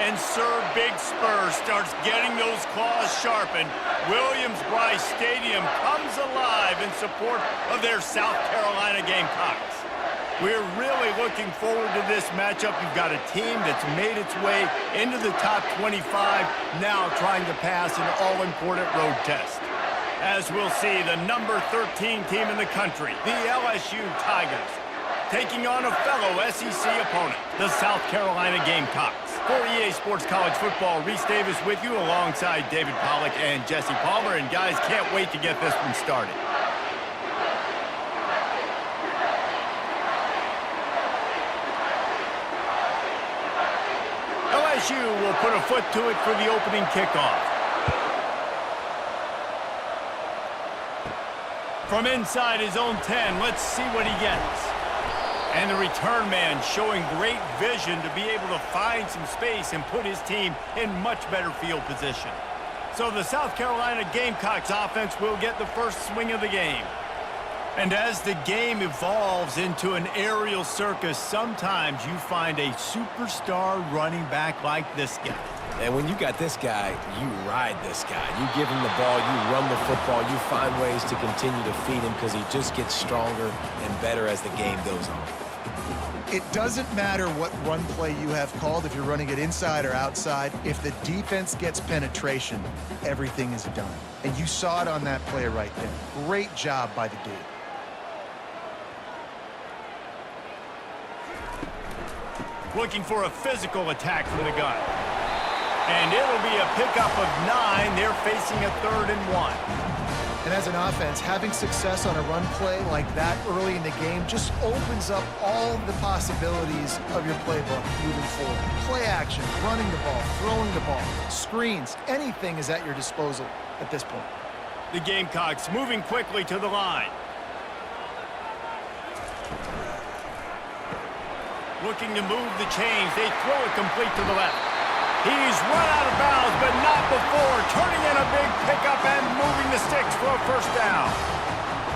And Sir Big Spur starts getting those claws sharpened. Williams-Brice Stadium comes alive in support of their South Carolina Gamecocks. We're really looking forward to this matchup. You've got a team that's made its way into the top 25, now trying to pass an all-important road test. As we'll see, the number 13 team in the country, the LSU Tigers, taking on a fellow SEC opponent, the South Carolina Gamecocks. For EA Sports College Football, Reese Davis with you alongside David Pollack and Jesse Palmer. And guys, can't wait to get this one started. LSU will put a foot to it for the opening kickoff. From inside his own 10, let's see what he gets. And the return man showing great vision to be able to find some space and put his team in much better field position. So the South Carolina Gamecocks offense will get the first swing of the game. And as the game evolves into an aerial circus, sometimes you find a superstar running back like this guy. And when you got this guy, you ride this guy. You give him the ball, you run the football, you find ways to continue to feed him because he just gets stronger and better as the game goes on. It doesn't matter what run play you have called, if you're running it inside or outside. If the defense gets penetration, everything is done. And you saw it on that play right there. Great job by the dude. Looking for a physical attack from the gun. And it'll be a pickup of 9. They're facing a 3rd and 1. And as an offense, having success on a run play like that early in the game just opens up all the possibilities of your playbook moving forward. Play action, running the ball, throwing the ball, screens, anything is at your disposal at this point. The Gamecocks moving quickly to the line. Looking to move the chains. They throw it complete to the left. He's run out of bounds, but not before. Turning in a big pickup and moving the sticks for a first down.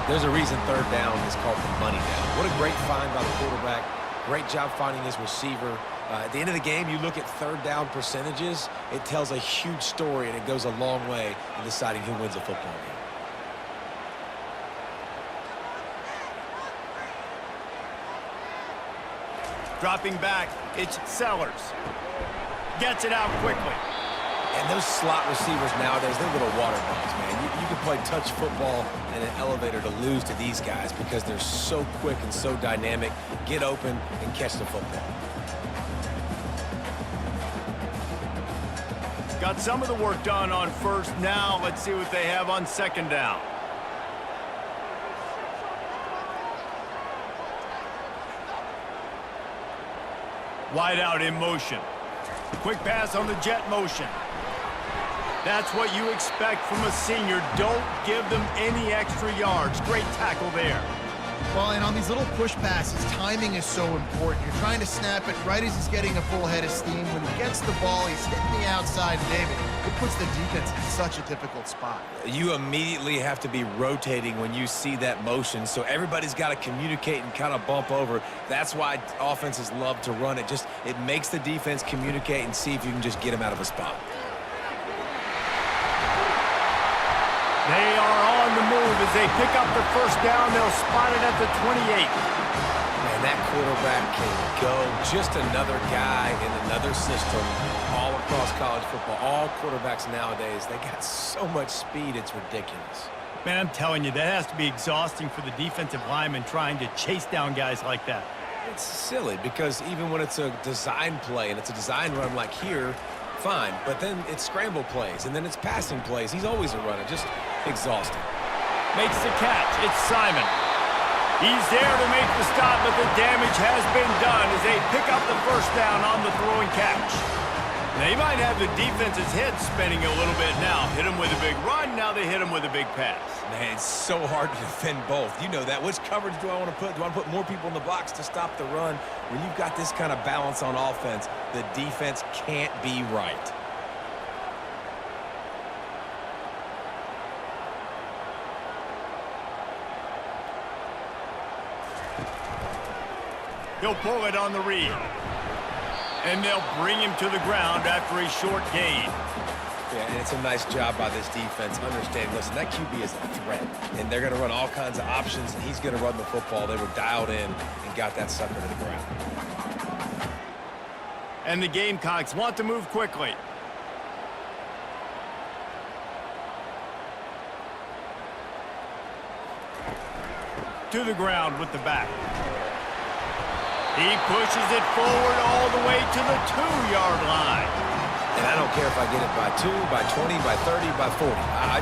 There's a reason 3rd down is called the money down. What a great find by the quarterback. Great job finding his receiver. At the end of the game, you look at 3rd down percentages. It tells a huge story, and it goes a long way in deciding who wins a football game. Dropping back, it's Sellers. Gets it out quickly. And those slot receivers nowadays, they're little water balls, man. You can play touch football in an elevator to lose to these guys because they're so quick and so dynamic. Get open and catch the football. Got some of the work done on 1st. Now let's see what they have on 2nd down. Wide out in motion. Quick pass on the jet motion. That's what you expect from a senior. Don't give them any extra yards. Great tackle there. Well, and on these little push passes, timing is so important. You're trying to snap it right as he's getting a full head of steam. When he gets the ball, he's hitting the outside, David. It puts the defense in such a difficult spot. You immediately have to be rotating when you see that motion, so everybody's got to communicate and kind of bump over. That's why offenses love to run it. It makes the defense communicate and see if you can just get them out of a spot. They are on the move as they pick up the 1st down. They'll spot it at the 28. And that quarterback can go. Just another guy in another system all across college football. All quarterbacks nowadays, they got so much speed, it's ridiculous. Man, I'm telling you, that has to be exhausting for the defensive lineman trying to chase down guys like that. It's silly because even when it's a design play and it's a design run like here, fine, but then it's scramble plays, and then it's passing plays. He's always a runner, just exhausting. Makes the catch. It's Simon. He's there to make the stop, but the damage has been done as they pick up the 1st down on the throwing catch. They might have the defense's head spinning a little bit now. Hit him with a big run, now they hit him with a big pass. Man, it's so hard to defend both. You know that. Which coverage do I want to put? Do I want to put more people in the box to stop the run? When you've got this kind of balance on offense, the defense can't be right. He'll pull it on the read. And they'll bring him to the ground after a short gain. Yeah, and it's a nice job by this defense. Understand, listen, that QB is a threat, and they're going to run all kinds of options, and he's going to run the football. They were dialed in and got that sucker to the ground. And the Gamecocks want to move quickly. To the ground with the back. He pushes it forward all the way to the 2-yard line. And I don't care if I get it by 2, by 20, by 30, by 40. I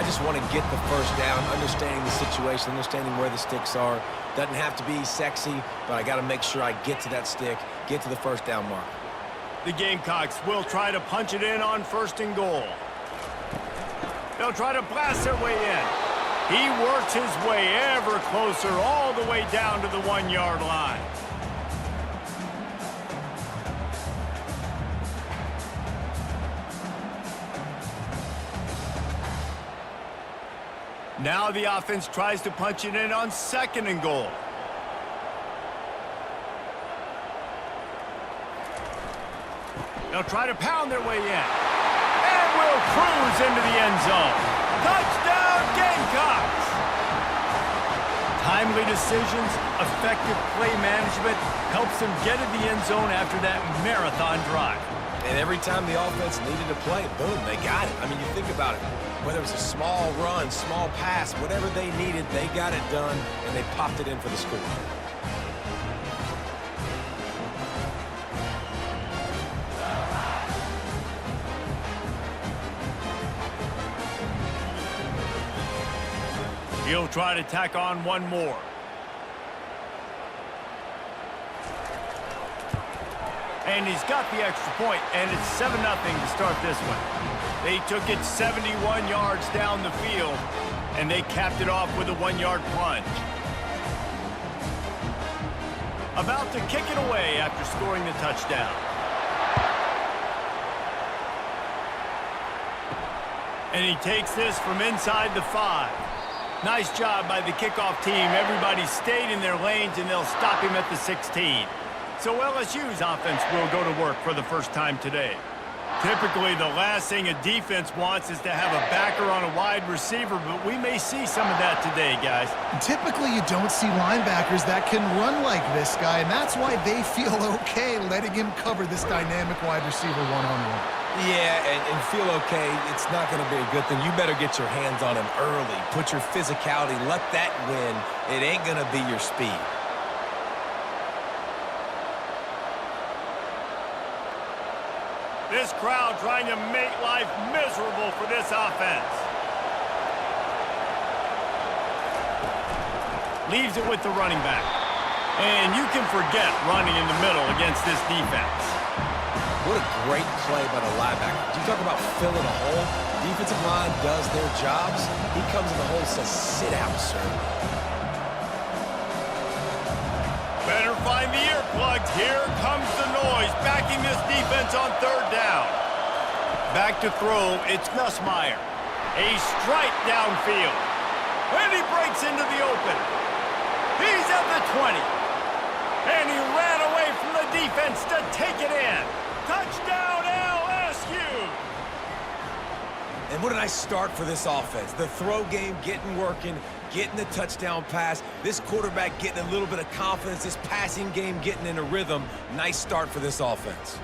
just want to get the first down, understanding the situation, understanding where the sticks are. Doesn't have to be sexy, but I got to make sure I get to that stick, get to the first down mark. The Gamecocks will try to punch it in on 1st and goal. They'll try to blast their way in. He works his way ever closer all the way down to the 1-yard line. Now the offense tries to punch it in on 2nd and goal. They'll try to pound their way in. And will cruise into the end zone. Touchdown, Gamecocks! Timely decisions, effective play management helps them get to the end zone after that marathon drive. And every time the offense needed to play, boom, they got it. I mean, you think about it. Whether it was a small run, small pass, whatever they needed, they got it done, and they popped it in for the score. He'll try to tack on one more. And he's got the extra point, and it's 7-0 to start this one. They took it 71 yards down the field, and they capped it off with a 1-yard plunge. About to kick it away after scoring the touchdown. And he takes this from inside the 5. Nice job by the kickoff team. Everybody stayed in their lanes, and they'll stop him at the 16. So LSU's offense will go to work for the first time today. Typically, the last thing a defense wants is to have a backer on a wide receiver, but we may see some of that today, guys. Typically, you don't see linebackers that can run like this guy, and that's why they feel okay letting him cover this dynamic wide receiver one-on-one. Yeah, and feel okay, it's not going to be a good thing. You better get your hands on him early. Put your physicality, let that win. It ain't going to be your speed. This crowd trying to make life miserable for this offense. Leaves it with the running back. And you can forget running in the middle against this defense. What a great play by the linebacker. You talk about filling a hole. Defensive line does their jobs. He comes in the hole and says, sit out, sir. Better find the earplugs. Here comes the noise, backing this defense on 3rd down. Back to throw, it's Nussmeier. A strike downfield. And he breaks into the open. He's at the 20. And he ran away from the defense to take it in. Touchdown, LSU! And what a nice start for this offense. The throw game getting working, getting the touchdown pass. This quarterback getting a little bit of confidence. This passing game getting in a rhythm. Nice start for this offense.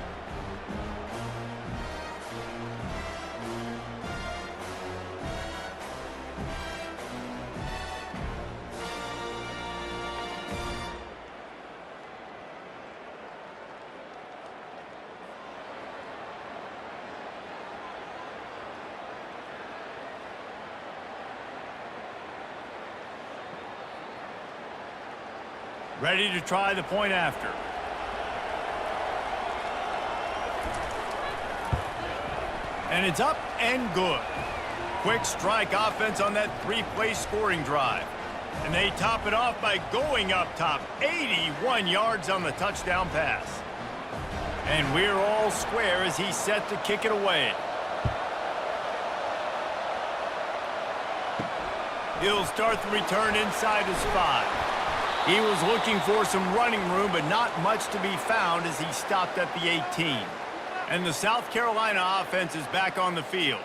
Ready to try the point after. And it's up and good. Quick strike offense on that 3-play scoring drive. And they top it off by going up top. 81 yards on the touchdown pass. And we're all square as he's set to kick it away. He'll start the return inside his 5. He was looking for some running room, but not much to be found as he stopped at the 18. And the South Carolina offense is back on the field.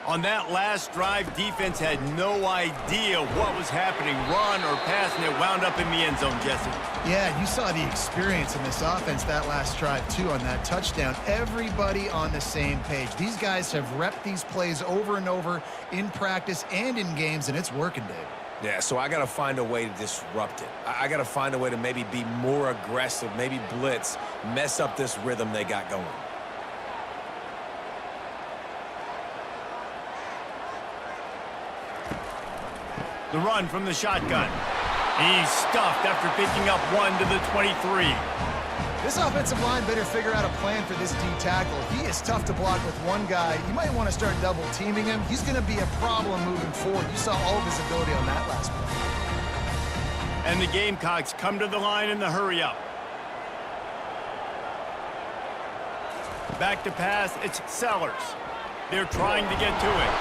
On that last drive, defense had no idea what was happening, run or pass, and it wound up in the end zone, Jesse. Yeah, you saw the experience in this offense that last drive, too, on that touchdown. Everybody on the same page. These guys have repped these plays over and over in practice and in games, and it's working, Dave. Yeah, so I got to find a way to disrupt it. I got to find a way to maybe be more aggressive, maybe blitz, mess up this rhythm they got going. The run from the shotgun. He's stuffed after picking up 1 to the 23. This offensive line better figure out a plan for this D tackle. He is tough to block with one guy. You might want to start double teaming him. He's going to be a problem moving forward. You saw all of his ability on that last play. And the Gamecocks come to the line in the hurry up. Back to pass, it's Sellers. They're trying to get to it.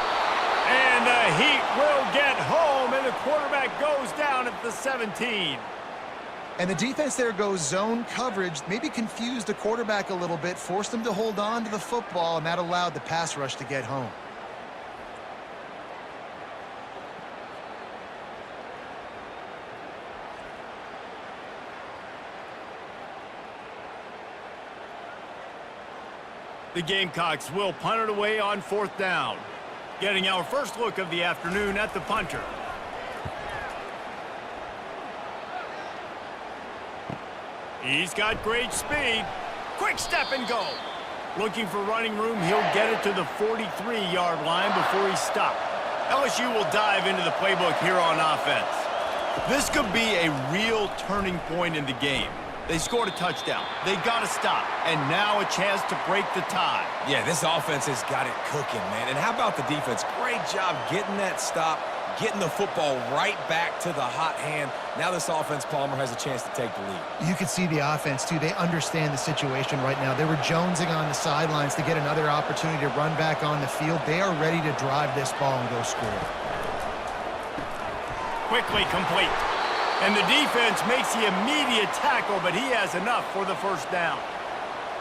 And the Heat will get home, and the quarterback goes down at the 17. And the defense there goes zone coverage, maybe confused the quarterback a little bit, forced him to hold on to the football, and that allowed the pass rush to get home. The Gamecocks will punt it away on 4th down. Getting our first look of the afternoon at the punter. He's got great speed. Quick step and go. Looking for running room, he'll get it to the 43-yard line before he stopped. LSU will dive into the playbook here on offense. This could be a real turning point in the game. They scored a touchdown. They got to stop. And now a chance to break the tie. Yeah, this offense has got it cooking, man. And how about the defense? Great job getting that stop, getting the football right back to the hot hand. Now this offense, Palmer, has a chance to take the lead. You can see the offense, too. They understand the situation right now. They were jonesing on the sidelines to get another opportunity to run back on the field. They are ready to drive this ball and go score. Quickly complete. And the defense makes the immediate tackle, but he has enough for the first down.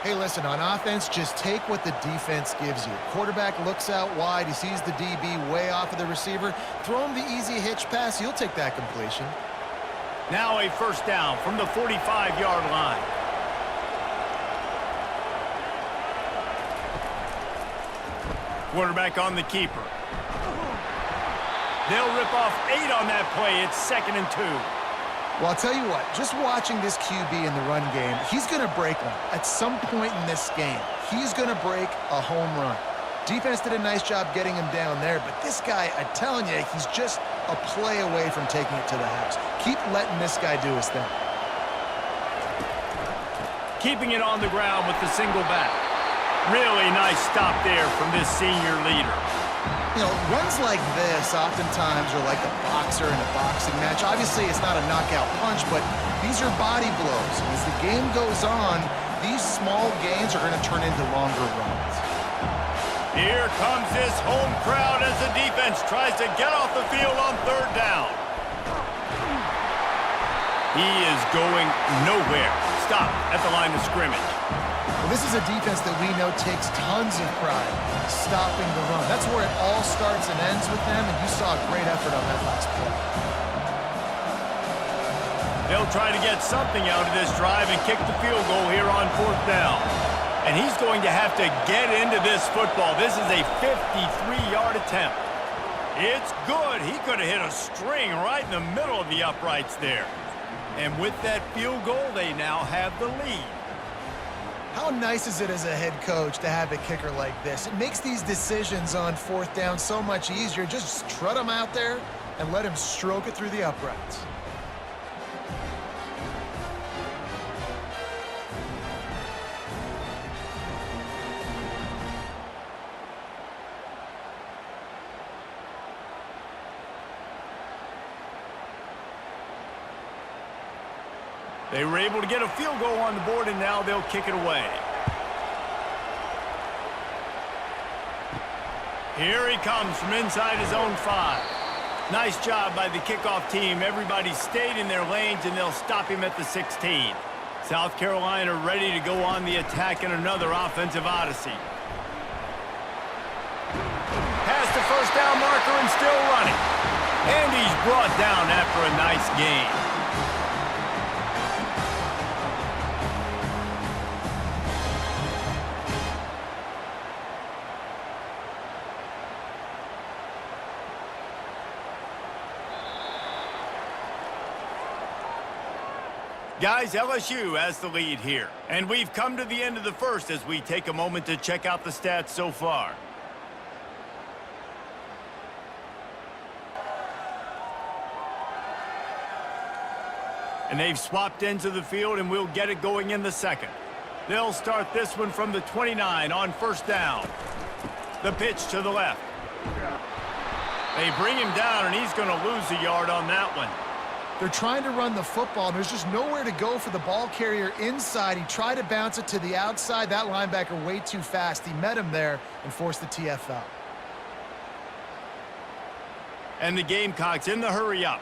Hey, listen, on offense, just take what the defense gives you. Quarterback looks out wide. He sees the DB way off of the receiver. Throw him the easy hitch pass. He'll take that completion. Now a first down from the 45-yard line. Quarterback on the keeper. They'll rip off 8 on that play. It's 2nd and 2. Well, I'll tell you what, just watching this QB in the run game, he's going to break one. At some point in this game, he's going to break a home run. Defense did a nice job getting him down there, but this guy, I'm telling you, he's just a play away from taking it to the house. Keep letting this guy do his thing. Keeping it on the ground with the single back. Really nice stop there from this senior leader. You know, runs like this oftentimes are like a boxer in a boxing match. Obviously, it's not a knockout punch, but these are body blows. As the game goes on, these small gains are going to turn into longer runs. Here comes this home crowd as the defense tries to get off the field on 3rd down. He is going nowhere. Stop at the line of scrimmage. Well, this is a defense that we know takes tons of pride stopping the run. That's where it all starts and ends with them, and you saw a great effort on that last play. They'll try to get something out of this drive and kick the field goal here on 4th down. And he's going to have to get into this football. This is a 53-yard attempt. It's good. He could have hit a string right in the middle of the uprights there. And with that field goal, they now have the lead. How nice is it as a head coach to have a kicker like this? It makes these decisions on 4th down so much easier. Just trot him out there and let him stroke it through the uprights. They were able to get a field goal on the board, and now they'll kick it away. Here he comes from inside his own 5. Nice job by the kickoff team. Everybody stayed in their lanes, and they'll stop him at the 16. South Carolina ready to go on the attack in another offensive odyssey. Past the first down marker and still running. And he's brought down after a nice gain. Guys, LSU has the lead here. And we've come to the end of the first as we take a moment to check out the stats so far. And they've swapped into the field, and we'll get it going in the second. They'll start this one from the 29 on first down. The pitch to the left. They bring him down, and he's going to lose a yard on that one. They're trying to run the football, and there's just nowhere to go for the ball carrier inside. He tried to bounce it to the outside. That linebacker way too fast. He met him there and forced the TFL. And the Gamecocks in the hurry up.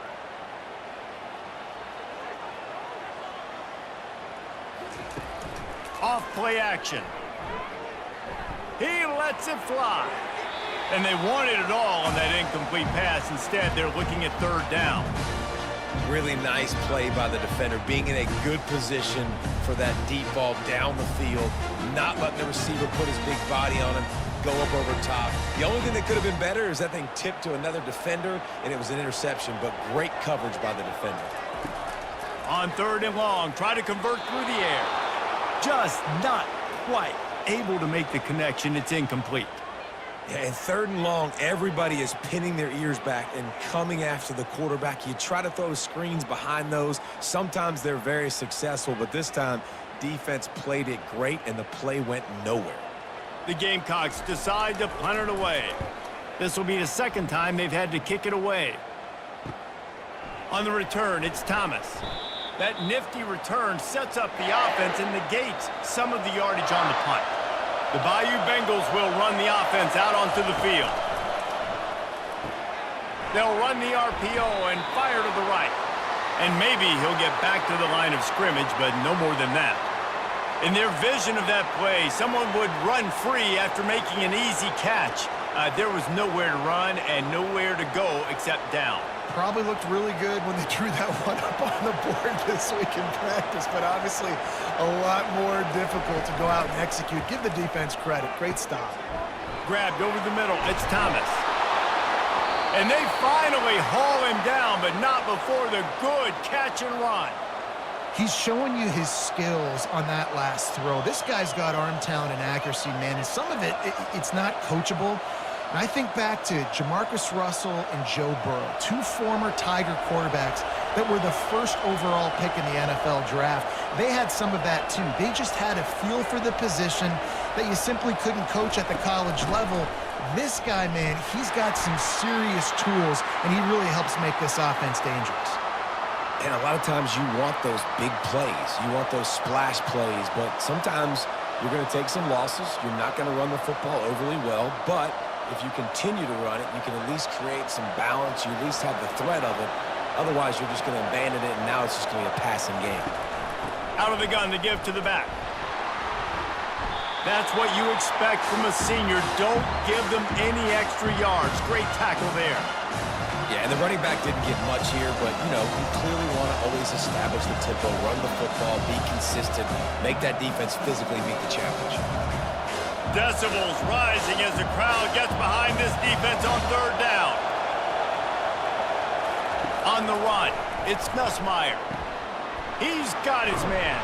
Off play action. He lets it fly. And they wanted it all on that incomplete pass. Instead, they're looking at third down. Really nice play by the defender, being in a good position for that deep ball down the field, not letting the receiver put his big body on him, go up over top. The only thing that could have been better is that thing tipped to another defender, and it was an interception, but great coverage by the defender. On third and long, try to convert through the air. Just not quite able to make the connection. It's incomplete. Yeah, and third and long, everybody is pinning their ears back and coming after the quarterback. You try to throw screens behind those. Sometimes they're very successful, but this time, defense played it great, and the play went nowhere. The Gamecocks decide to punt it away. This will be the second time they've had to kick it away. On the return, it's Thomas. That nifty return sets up the offense and negates some of the yardage on the punt. The Bayou Bengals will run the offense out onto the field. They'll run the RPO and fire to the right. And maybe he'll get back to the line of scrimmage, but no more than that. In their vision of that play, someone would run free after making an easy catch. There was nowhere to run and nowhere to go except down. Probably looked really good when they drew that one up on the board this week in practice, but obviously a lot more difficult to go out and execute. Give the defense credit. Great stop. Grabbed over the middle. It's Thomas. And they finally haul him down, but not before the good catch and run. He's showing you his skills on that last throw. This guy's got arm talent and accuracy, man, and some of it's not coachable. And I think back to Jamarcus Russell and Joe Burrow, two former Tiger quarterbacks that were the first overall pick in the NFL draft. They had some of that, too. They just had a feel for the position that you simply couldn't coach at the college level. This guy, man, he's got some serious tools, and he really helps make this offense dangerous. And a lot of times you want those big plays. You want those splash plays, but sometimes you're going to take some losses. You're not going to run the football overly well, but if you continue to run it, you can at least create some balance. You at least have the threat of it. Otherwise, you're just going to abandon it, and now it's just going to be a passing game. Out of the gun to give to the back. That's what you expect from a senior. Don't give them any extra yards. Great tackle there. Yeah, and the running back didn't get much here, but, you know, you clearly want to always establish the tempo, run the football, be consistent, make that defense physically meet the challenge. Decibels rising as the crowd gets behind this defense on third down. On the run, it's Nussmeier. He's got his man.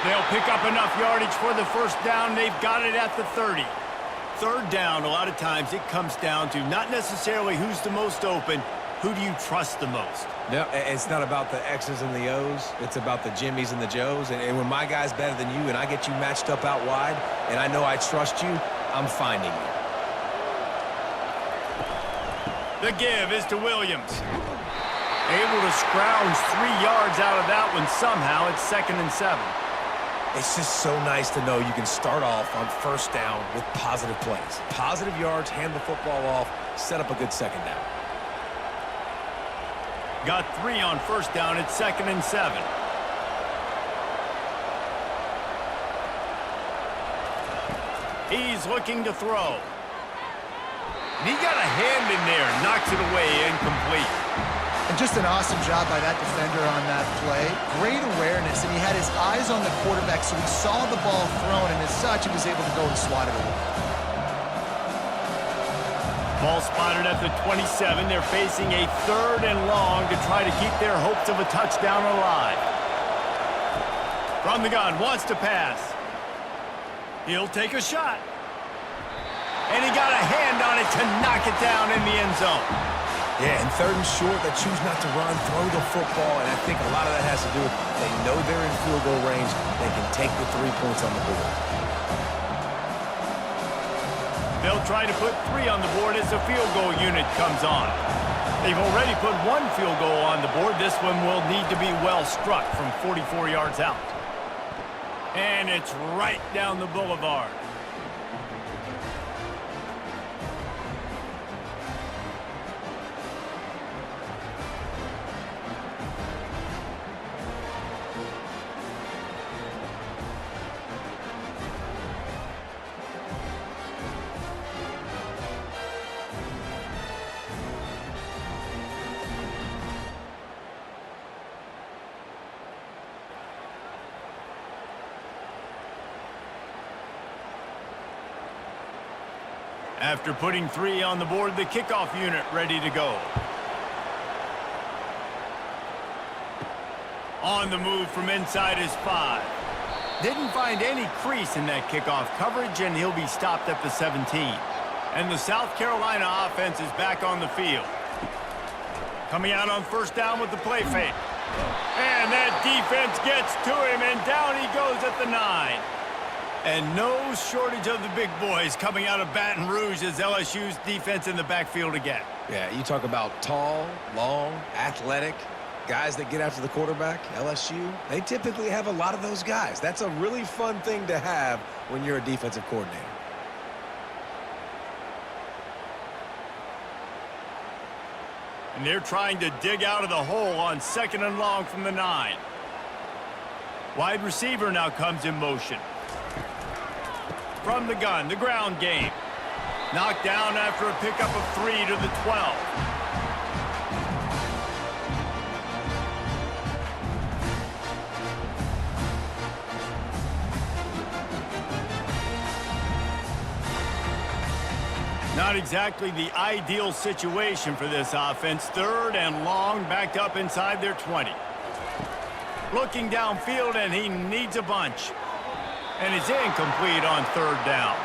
They'll pick up enough yardage for the first down. They've got it at the 30. Third down, a lot of times it comes down to not necessarily who's the most open, who do you trust the most? No, it's not about the X's and the O's. It's about the Jimmies and the Joes. And when my guy's better than you and I get you matched up out wide and I know I trust you, I'm finding you. The give is to Williams. Able to scrounge 3 yards out of that one somehow. It's 2nd and 7. It's just so nice to know you can start off on first down with positive plays. Positive yards, hand the football off, set up a good second down. Got 3 on first down at 2nd and 7. He's looking to throw. And he got a hand in there, knocks it away, incomplete. And just an awesome job by that defender on that play. Great awareness, and he had his eyes on the quarterback, so he saw the ball thrown, and as such, he was able to go and swat it away. Ball spotted at the 27. They're facing a 3rd and long to try to keep their hopes of a touchdown alive. From the gun, wants to pass. He'll take a shot. And he got a hand on it to knock it down in the end zone. Yeah, and 3rd and short, they choose not to run, throw the football, and I think a lot of that has to do with they know they're in field goal range. They can take the 3 points on the board. They'll try to put 3 on the board as the field goal unit comes on. They've already put 1 field goal on the board. This one will need to be well struck from 44 yards out. And it's right down the boulevard. After putting 3 on the board, the kickoff unit ready to go. On the move from inside his 5. Didn't find any crease in that kickoff coverage, and he'll be stopped at the 17. And the South Carolina offense is back on the field. Coming out on first down with the play fake. And that defense gets to him, and down he goes at the 9. And no shortage of the big boys coming out of Baton Rouge as LSU's defense in the backfield again. Yeah, you talk about tall, long, athletic, guys that get after the quarterback, LSU, they typically have a lot of those guys. That's a really fun thing to have when you're a defensive coordinator. And they're trying to dig out of the hole on 2nd and long from the 9. Wide receiver now comes in motion. From the gun, the ground game. Knocked down after a pickup of 3 to the 12. Not exactly the ideal situation for this offense. 3rd and long, backed up inside their 20. Looking downfield, and he needs a bunch. And it's incomplete on 3rd down.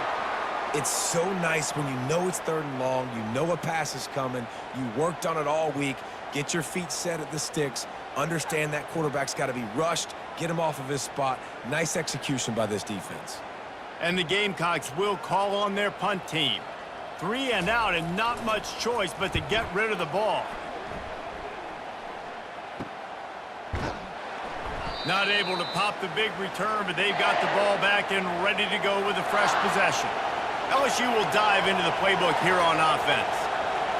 It's so nice when you know it's 3rd and long, you know a pass is coming, you worked on it all week, get your feet set at the sticks, understand that quarterback's got to be rushed, get him off of his spot. Nice execution by this defense. And the Gamecocks will call on their punt team. 3 and out, and not much choice but to get rid of the ball. Not able to pop the big return, but they've got the ball back and ready to go with a fresh possession. LSU will dive into the playbook here on offense.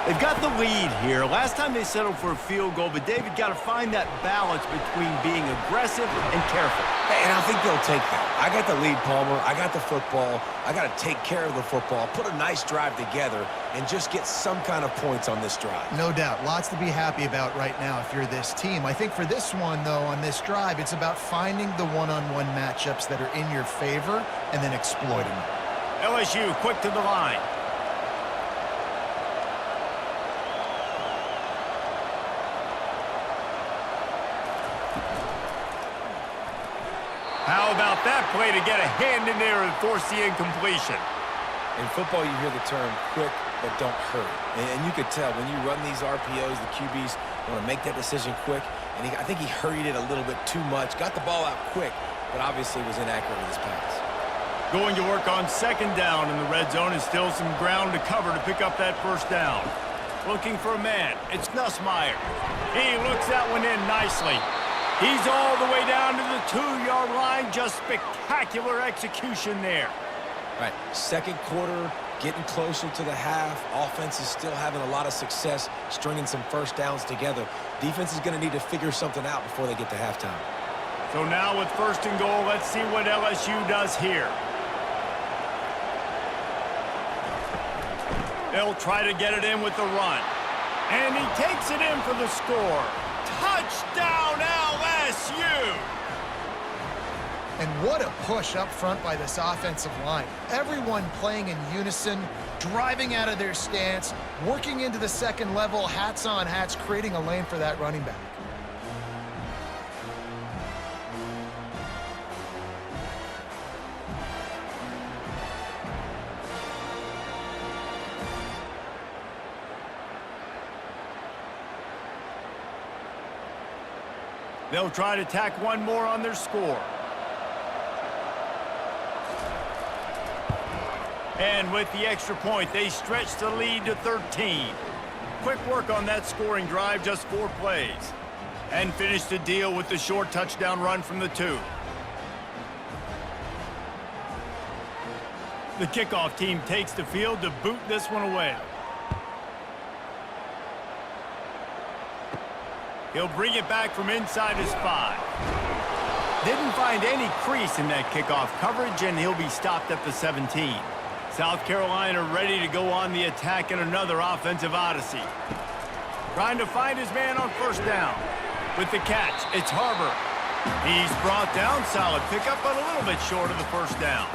They've got the lead here. Last time they settled for a field goal, but David got to find that balance between being aggressive and careful. Hey, and I think they'll take that. I got the lead, Palmer. I got the football. I got to take care of the football, put a nice drive together, and just get some kind of points on this drive. No doubt. Lots to be happy about right now if you're this team. I think for this one, though, on this drive, it's about finding the one-on-one matchups that are in your favor and then exploiting them. LSU quick to the line. How about that play to get a hand in there and force the incompletion? In football, you hear the term quick, but don't hurry. And you could tell when you run these RPOs, the QBs want to make that decision quick. And I think he hurried it a little bit too much, got the ball out quick, but obviously was inaccurate with his pass. Going to work on 2nd down in the red zone, and still some ground to cover to pick up that 1st down. Looking for a man. It's Nussmeier. He looks that one in nicely. He's all the way down to the 2-yard line. Just spectacular execution there. All right, 2nd quarter, getting closer to the half. Offense is still having a lot of success stringing some 1st downs together. Defense is going to need to figure something out before they get to halftime. So now with 1st and goal, let's see what LSU does here. They'll try to get it in with the run. And he takes it in for the score. Touchdown, LSU! And what a push up front by this offensive line. Everyone playing in unison, driving out of their stance, working into the second level, hats on hats, creating a lane for that running back. They'll try to tack one more on their score. And with the extra point, they stretch the lead to 13. Quick work on that scoring drive, just 4 plays. And finish the deal with the short touchdown run from the 2. The kickoff team takes the field to boot this one away. He'll bring it back from inside his 5. Didn't find any crease in that kickoff coverage, and he'll be stopped at the 17. South Carolina ready to go on the attack in another offensive odyssey. Trying to find his man on 1st down. With the catch, it's Harbor. He's brought down, solid pickup, but a little bit short of the 1st down.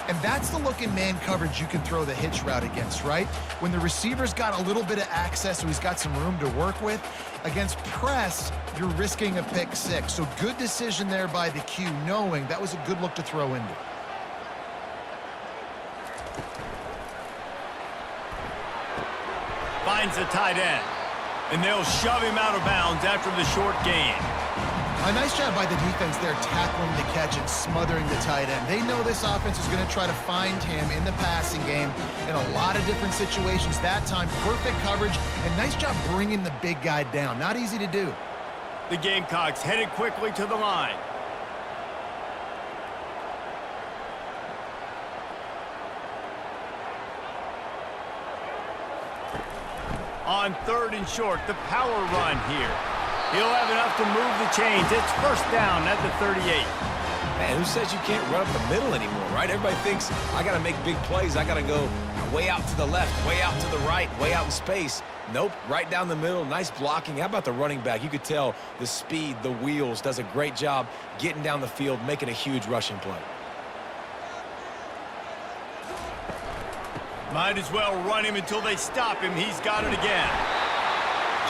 And that's the look in man coverage you can throw the hitch route against, right? When the receiver's got a little bit of access, so he's got some room to work with. Against press, you're risking a pick 6. So good decision there by the Q, knowing that was a good look to throw into. Finds the tight end. And they'll shove him out of bounds after the short gain. A nice job by the defense there, tackling the catch and smothering the tight end. They know this offense is going to try to find him in the passing game in a lot of different situations. That time, perfect coverage, and nice job bringing the big guy down. Not easy to do. The Gamecocks headed quickly to the line. On 3rd and short, the power run here. He'll have enough to move the chains. It's 1st down at the 38. Man, who says you can't run up the middle anymore, right? Everybody thinks, I got to make big plays. I got to go way out to the left, way out to the right, way out in space. Nope, right down the middle. Nice blocking. How about the running back? You could tell the speed, the wheels, does a great job getting down the field, making a huge rushing play. Might as well run him until they stop him. He's got it again.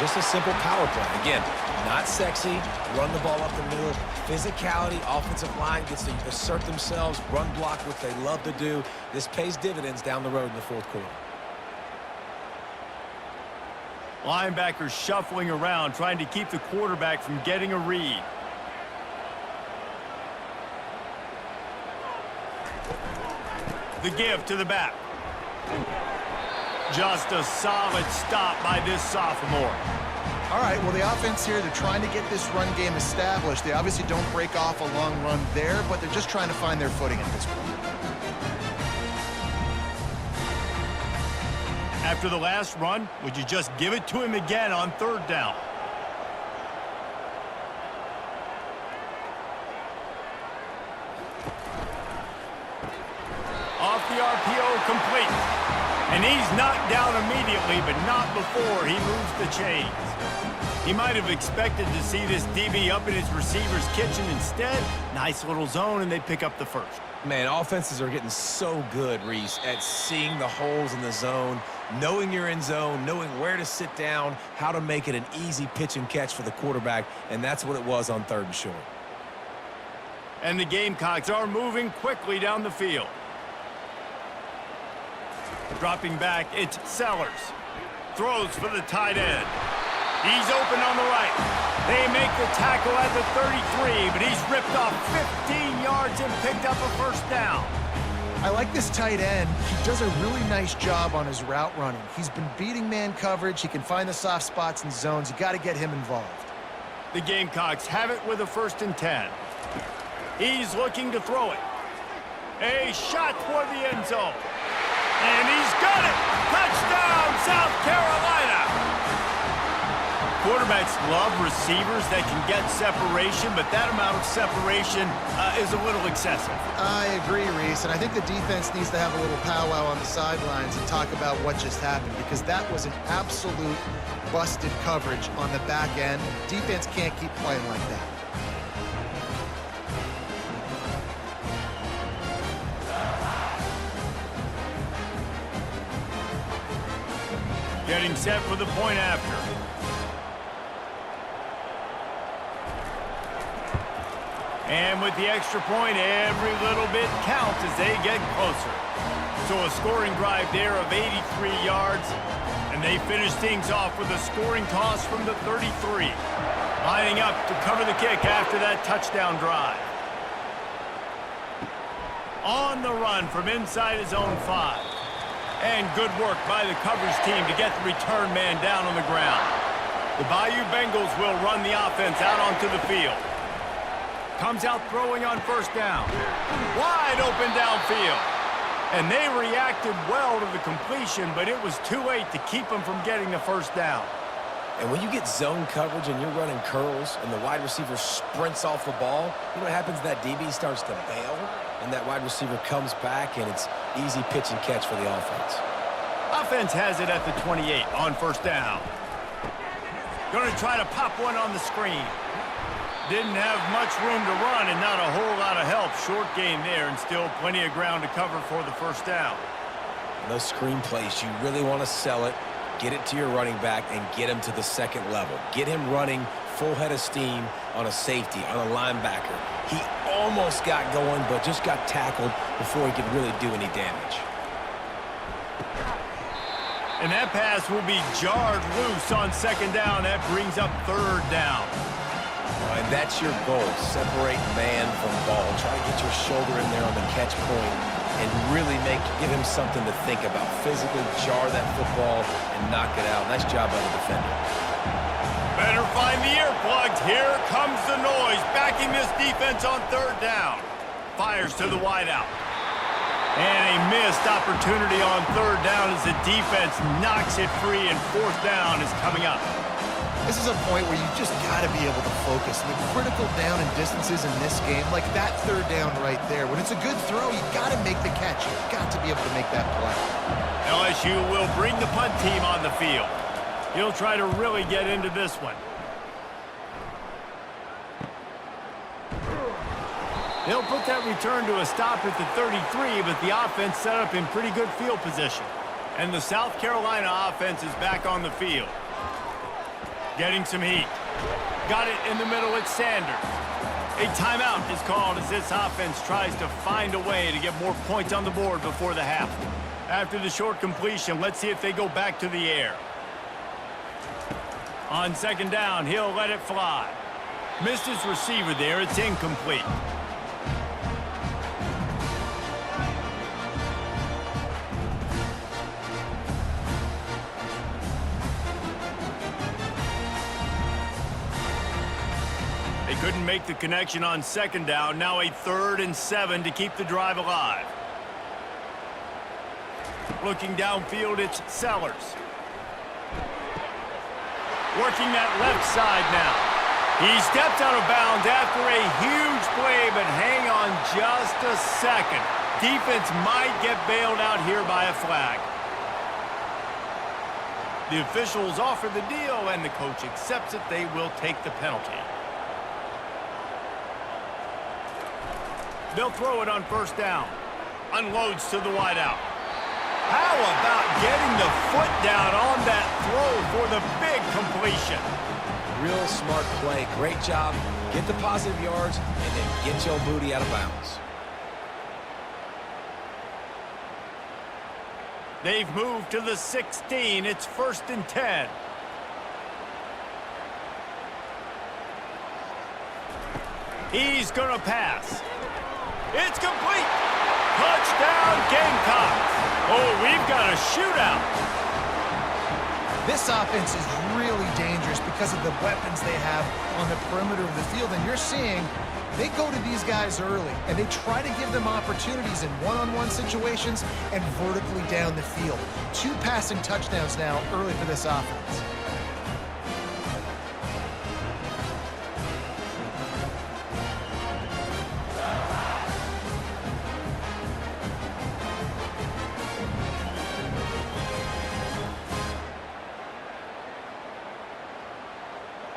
Just a simple power play. Again, not sexy, run the ball up the middle. Physicality, offensive line gets to assert themselves, run block, which they love to do. This pays dividends down the road in the 4th quarter. Linebackers shuffling around, trying to keep the quarterback from getting a read. The give to the back. Just a solid stop by this sophomore. All right, well, the offense here, they're trying to get this run game established. They obviously don't break off a long run there, but they're just trying to find their footing at this point. After the last run, would you just give it to him again on 3rd down? Off the RPO, complete. And he's knocked down immediately, but not before he moves the chains. He might have expected to see this DB up in his receiver's kitchen. Instead, nice little zone, and they pick up the 1st. Man, offenses are getting so good, Reese, at seeing the holes in the zone, knowing you're in zone, knowing where to sit down, how to make it an easy pitch and catch for the quarterback, and that's what it was on 3rd and short. And the Gamecocks are moving quickly down the field. Dropping back, it's Sellers. Throws for the tight end. He's open on the right. They make the tackle at the 33, but he's ripped off 15 yards and picked up a 1st down. I like this tight end. He does a really nice job on his route running. He's been beating man coverage. He can find the soft spots and zones. You got to get him involved. The Gamecocks have it with a 1st and 10. He's looking to throw it. A shot toward the end zone. And he's got it! Touchdown, South Carolina! Quarterback quarterbacks love receivers that can get separation, but that amount of separation is a little excessive. I agree, Reese, and I think the defense needs to have a little powwow on the sidelines and talk about what just happened, because that was an absolute busted coverage on the back end. Defense can't keep playing like that. Getting set for the point after. And with the extra point, every little bit counts as they get closer. So a scoring drive there of 83 yards, and they finish things off with a scoring toss from the 33. Lining up to cover the kick after that touchdown drive. On the run from inside his own 5. And good work by the coverage team to get the return man down on the ground. The Bayou Bengals will run the offense out onto the field. Comes out throwing on first down. Wide open downfield. And they reacted well to the completion, but it was too late to keep them from getting the first down. And when you get zone coverage and you're running curls and the wide receiver sprints off the ball, you know what happens? That DB starts to bail, and that wide receiver comes back, and it's easy pitch and catch for the offense. Offense has it at the 28 on first down. Going to try to pop one on the screen. Didn't have much room to run and not a whole lot of help. Short gain there and still plenty of ground to cover for the first down. And those screen plays, you really want to sell it, get it to your running back, and get him to the second level. Get him running full head of steam on a safety, on a linebacker. He almost got going, but just got tackled before he could really do any damage. And that pass will be jarred loose on second down. That brings up third down. And that's your goal. Separate man from ball. Try to get your shoulder in there on the catch point and really give him something to think about. Physically jar that football and knock it out. Nice job by the defender. Better find the earplugs. Here comes the noise. Backing this defense on third down. Fires to the wideout. And a missed opportunity on third down as the defense knocks it free, and fourth down is coming up. This is a point where you just got to be able to focus. The critical down and distances in this game, like that third down right there. When it's a good throw, you got to make the catch. You've got to be able to make that play. LSU will bring the punt team on the field. He'll try to really get into this one. They'll put that return to a stop at the 33, but the offense set up in pretty good field position. And the South Carolina offense is back on the field. Getting some heat. Got it in the middle with Sanders. A timeout is called as this offense tries to find a way to get more points on the board before the half. After the short completion, let's see if they go back to the air. On second down, he'll let it fly. Missed his receiver there. It's incomplete. Couldn't make the connection on second down. Now a 3rd and 7 to keep the drive alive. Looking downfield, it's Sellers. Working that left side now. He stepped out of bounds after a huge play, but hang on just a second. Defense might get bailed out here by a flag. The officials offer the deal, and the coach accepts it. They will take the penalty. They'll throw it on first down. Unloads to the wideout. How about getting the foot down on that throw for the big completion? Real smart play. Great job. Get the positive yards and then get your booty out of bounds. They've moved to the 16. It's 1st and 10. He's going to pass. It's complete. Touchdown, Gamecocks. Oh, we've got a shootout. This offense is really dangerous because of the weapons they have on the perimeter of the field. And you're seeing they go to these guys early, and they try to give them opportunities in one-on-one situations and vertically down the field. 2 passing touchdowns now early for this offense.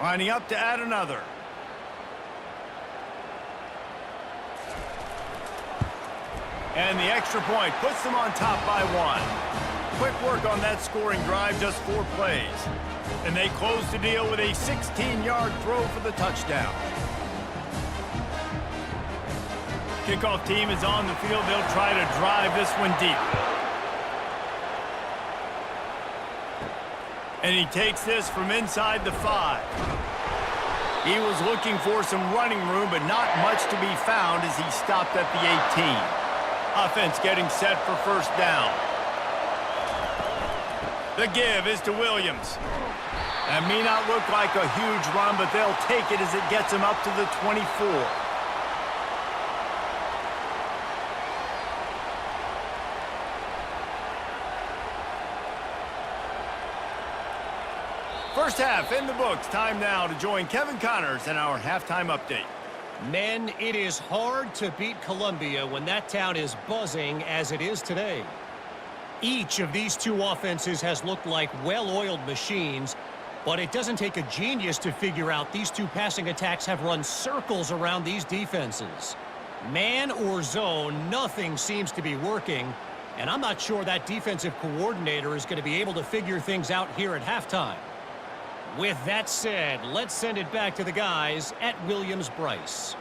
Lining up to add another. And the extra point puts them on top by 1. Quick work on that scoring drive, just 4 plays. And they close the deal with a 16-yard throw for the touchdown. Kickoff team is on the field. They'll try to drive this one deep. And he takes this from inside the 5. He was looking for some running room, but not much to be found as he stopped at the 18. Offense getting set for first down. The give is to Williams. That may not look like a huge run, but they'll take it as it gets him up to the 24. First half in the books. Time now to join Kevin Connors in our halftime update. Men, it is hard to beat Columbia when that town is buzzing as it is today. Each of these two offenses has looked like well-oiled machines, but it doesn't take a genius to figure out these two passing attacks have run circles around these defenses. Man or zone, nothing seems to be working, and I'm not sure that defensive coordinator is going to be able to figure things out here at halftime. With that said, let's send it back to the guys at Williams-Brice.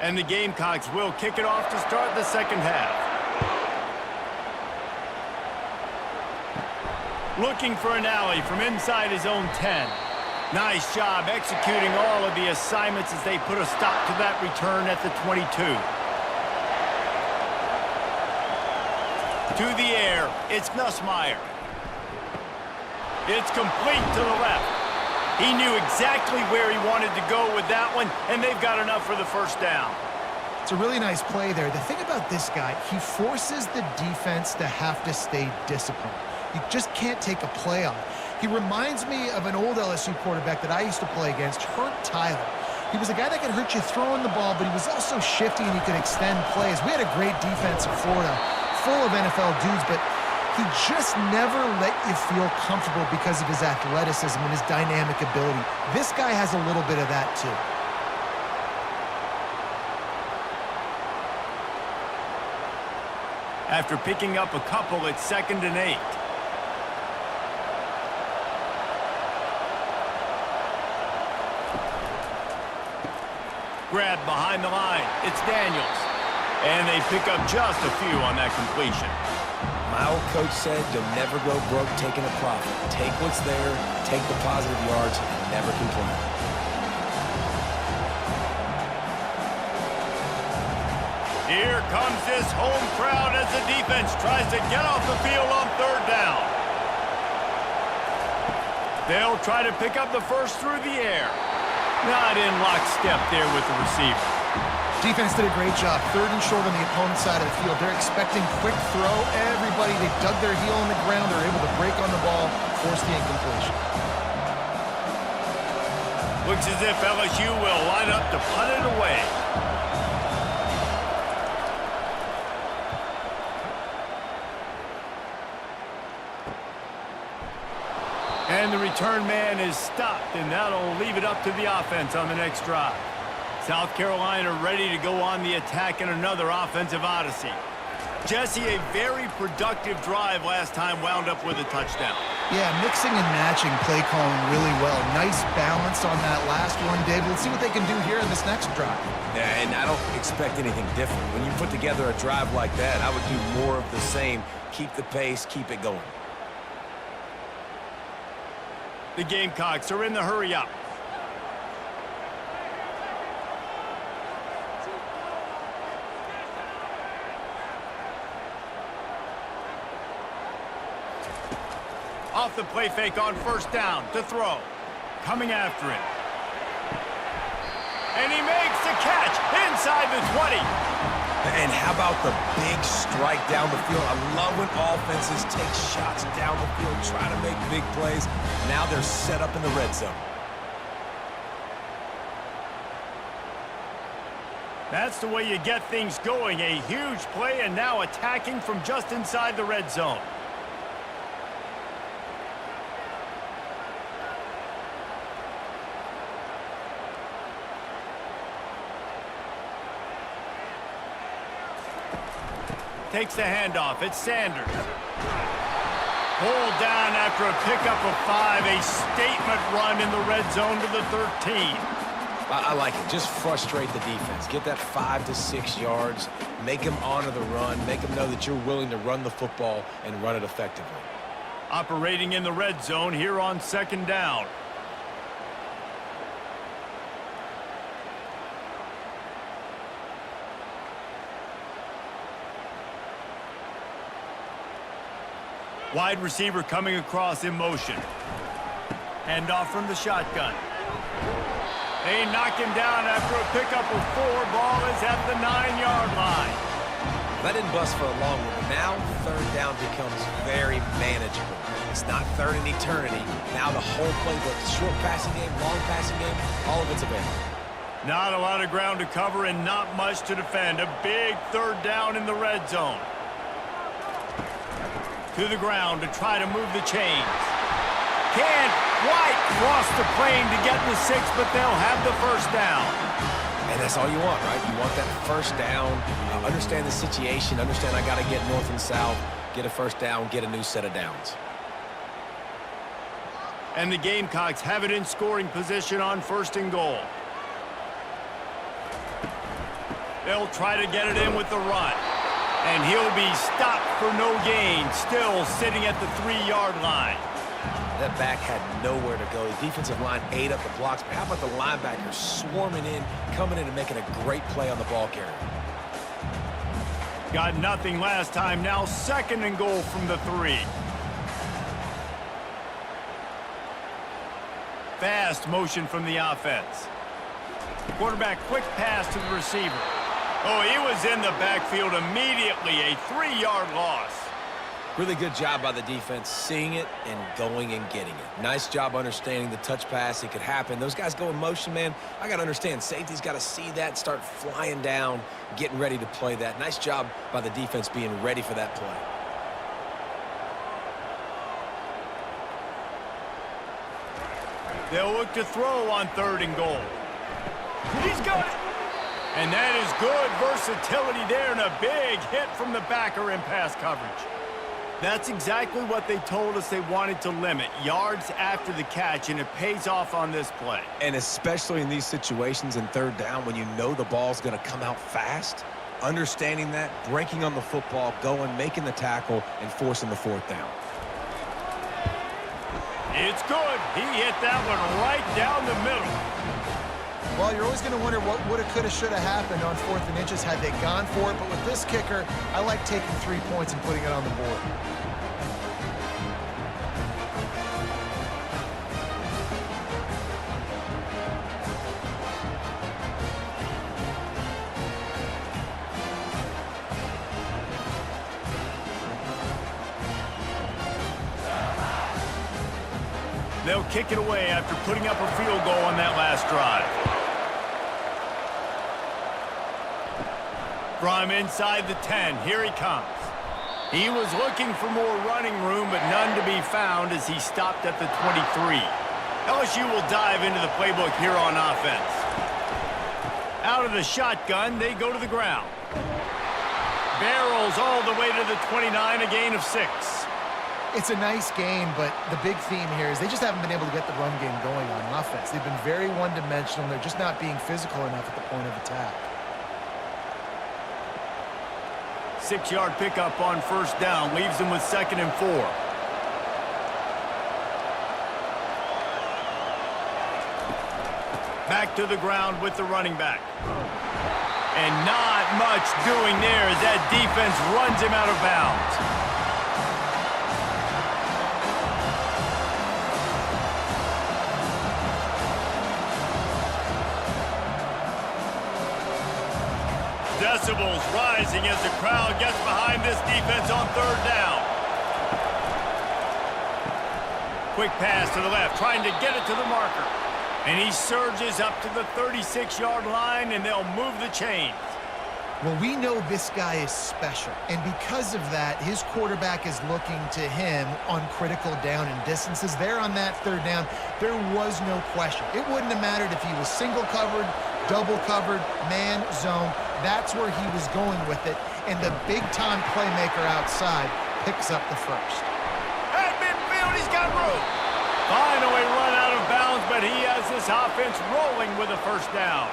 And the Gamecocks will kick it off to start the second half. Looking for an alley from inside his own 10. Nice job executing all of the assignments as they put a stop to that return at the 22. To the air, it's Nussmeier. It's complete to the left. He knew exactly where he wanted to go with that one, and they've got enough for the first down. It's a really nice play there. The thing about this guy, he forces the defense to have to stay disciplined. You just can't take a play off. He reminds me of an old LSU quarterback that I used to play against, Hurt Tyler. He was a guy that could hurt you throwing the ball, but he was also shifty and he could extend plays. We had a great defense in Florida, full of NFL dudes, but he just never let you feel comfortable because of his athleticism and his dynamic ability. This guy has a little bit of that too. After picking up a couple, it's 2nd and 8. Grab behind the line. It's Daniels. And they pick up just a few on that completion. My old coach said you'll never go broke taking a profit. Take what's there, take the positive yards, and never complain. Here comes this home crowd as the defense tries to get off the field on 3rd down. They'll try to pick up the first through the air. Not in lockstep there with the receiver. Defense did a great job. 3rd and short on the opponent's side of the field. They're expecting quick throw. Everybody, they dug their heel in the ground. They're able to break on the ball, force the incompletion. Looks as if LSU will line up to punt it away. And the return man is stopped, and that'll leave it up to the offense on the next drive. South Carolina ready to go on the attack in another offensive odyssey. Jesse, a very productive drive last time wound up with a touchdown. Yeah, mixing and matching play calling really well. Nice balance on that last one, David. Let's see what they can do here in this next drive. Yeah, and I don't expect anything different. When you put together a drive like that, I would do more of the same. Keep the pace, keep it going. The Gamecocks are in the hurry-up. Off the play fake on 1st down to throw. Coming after it. And he makes the catch inside the 20. And how about the big strike down the field? I love when offenses take shots down the field, try to make big plays. Now they're set up in the red zone. That's the way you get things going. A huge play and now attacking from just inside the red zone. Takes the handoff. It's Sanders. Pulled down after a pickup of 5. A statement run in the red zone to the 13. I like it. Just frustrate the defense. Get that 5 to 6 yards. Make them honor the run. Make them know that you're willing to run the football and run it effectively. Operating in the red zone here on 2nd down. Wide receiver coming across in motion. Handoff from the shotgun. They knock him down after a pickup of 4. Ball is at the 9-yard line. That didn't bust for a long one, but now 3rd down becomes very manageable. It's not 3rd and eternity. Now the whole playbook, short passing game, long passing game, all of it's available. Not a lot of ground to cover and not much to defend. A big 3rd down in the red zone. To the ground to try to move the chains. Can't quite cross the plane to get the 6, but they'll have the 1st down. And that's all you want, right? You want that 1st down. Understand the situation. Understand I got to get north and south. Get a 1st down. Get a new set of downs. And the Gamecocks have it in scoring position on 1st and goal. They'll try to get it in with the run. And he'll be stopped for no gain, still sitting at the 3-yard line. That back had nowhere to go. The defensive line ate up the blocks. But how about the linebackers swarming in, coming in and making a great play on the ball carrier? Got nothing last time. Now 2nd and goal from the 3. Fast motion from the offense. Quarterback quick pass to the receiver. Oh, he was in the backfield immediately. A 3-yard loss. Really good job by the defense, seeing it and going and getting it. Nice job understanding the touch pass. It could happen. Those guys go in motion, man. I got to understand. Safety's got to see that, start flying down, getting ready to play that. Nice job by the defense being ready for that play. They'll look to throw on 3rd and goal. He's got it. And that is good versatility there and a big hit from the backer in pass coverage. That's exactly what they told us they wanted to limit, yards after the catch, and it pays off on this play. And especially in these situations in 3rd down when you know the ball's going to come out fast, understanding that, breaking on the football, going, making the tackle, and forcing the 4th down. It's good. He hit that one right down the middle. Well, you're always going to wonder what woulda, coulda, shoulda happened on 4th and inches had they gone for it. But with this kicker, I like taking 3 points and putting it on the board. They'll kick it away after putting up a field goal on that last drive. From inside the 10, here he comes. He was looking for more running room, but none to be found as he stopped at the 23. LSU will dive into the playbook here on offense. Out of the shotgun, they go to the ground. Barrels all the way to the 29, a gain of 6. It's a nice game, but the big theme here is they just haven't been able to get the run game going on offense. They've been very one-dimensional. They're just not being physical enough at the point of attack. 6-yard pickup on 1st down leaves them with 2nd and 4. Back to the ground with the running back. And not much doing there as that defense runs him out of bounds. Decibels rising as the crowd gets behind this defense on 3rd down. Quick pass to the left, trying to get it to the marker. And he surges up to the 36-yard line, and they'll move the chains. Well, we know this guy is special, and because of that, his quarterback is looking to him on critical down and distances. There on that third down, there was no question. It wouldn't have mattered if he was single covered, double covered, man, zone. That's where he was going with it, and the big-time playmaker outside picks up the first. At midfield, he's got room. Finally run out of bounds, but he has this offense rolling with a first down.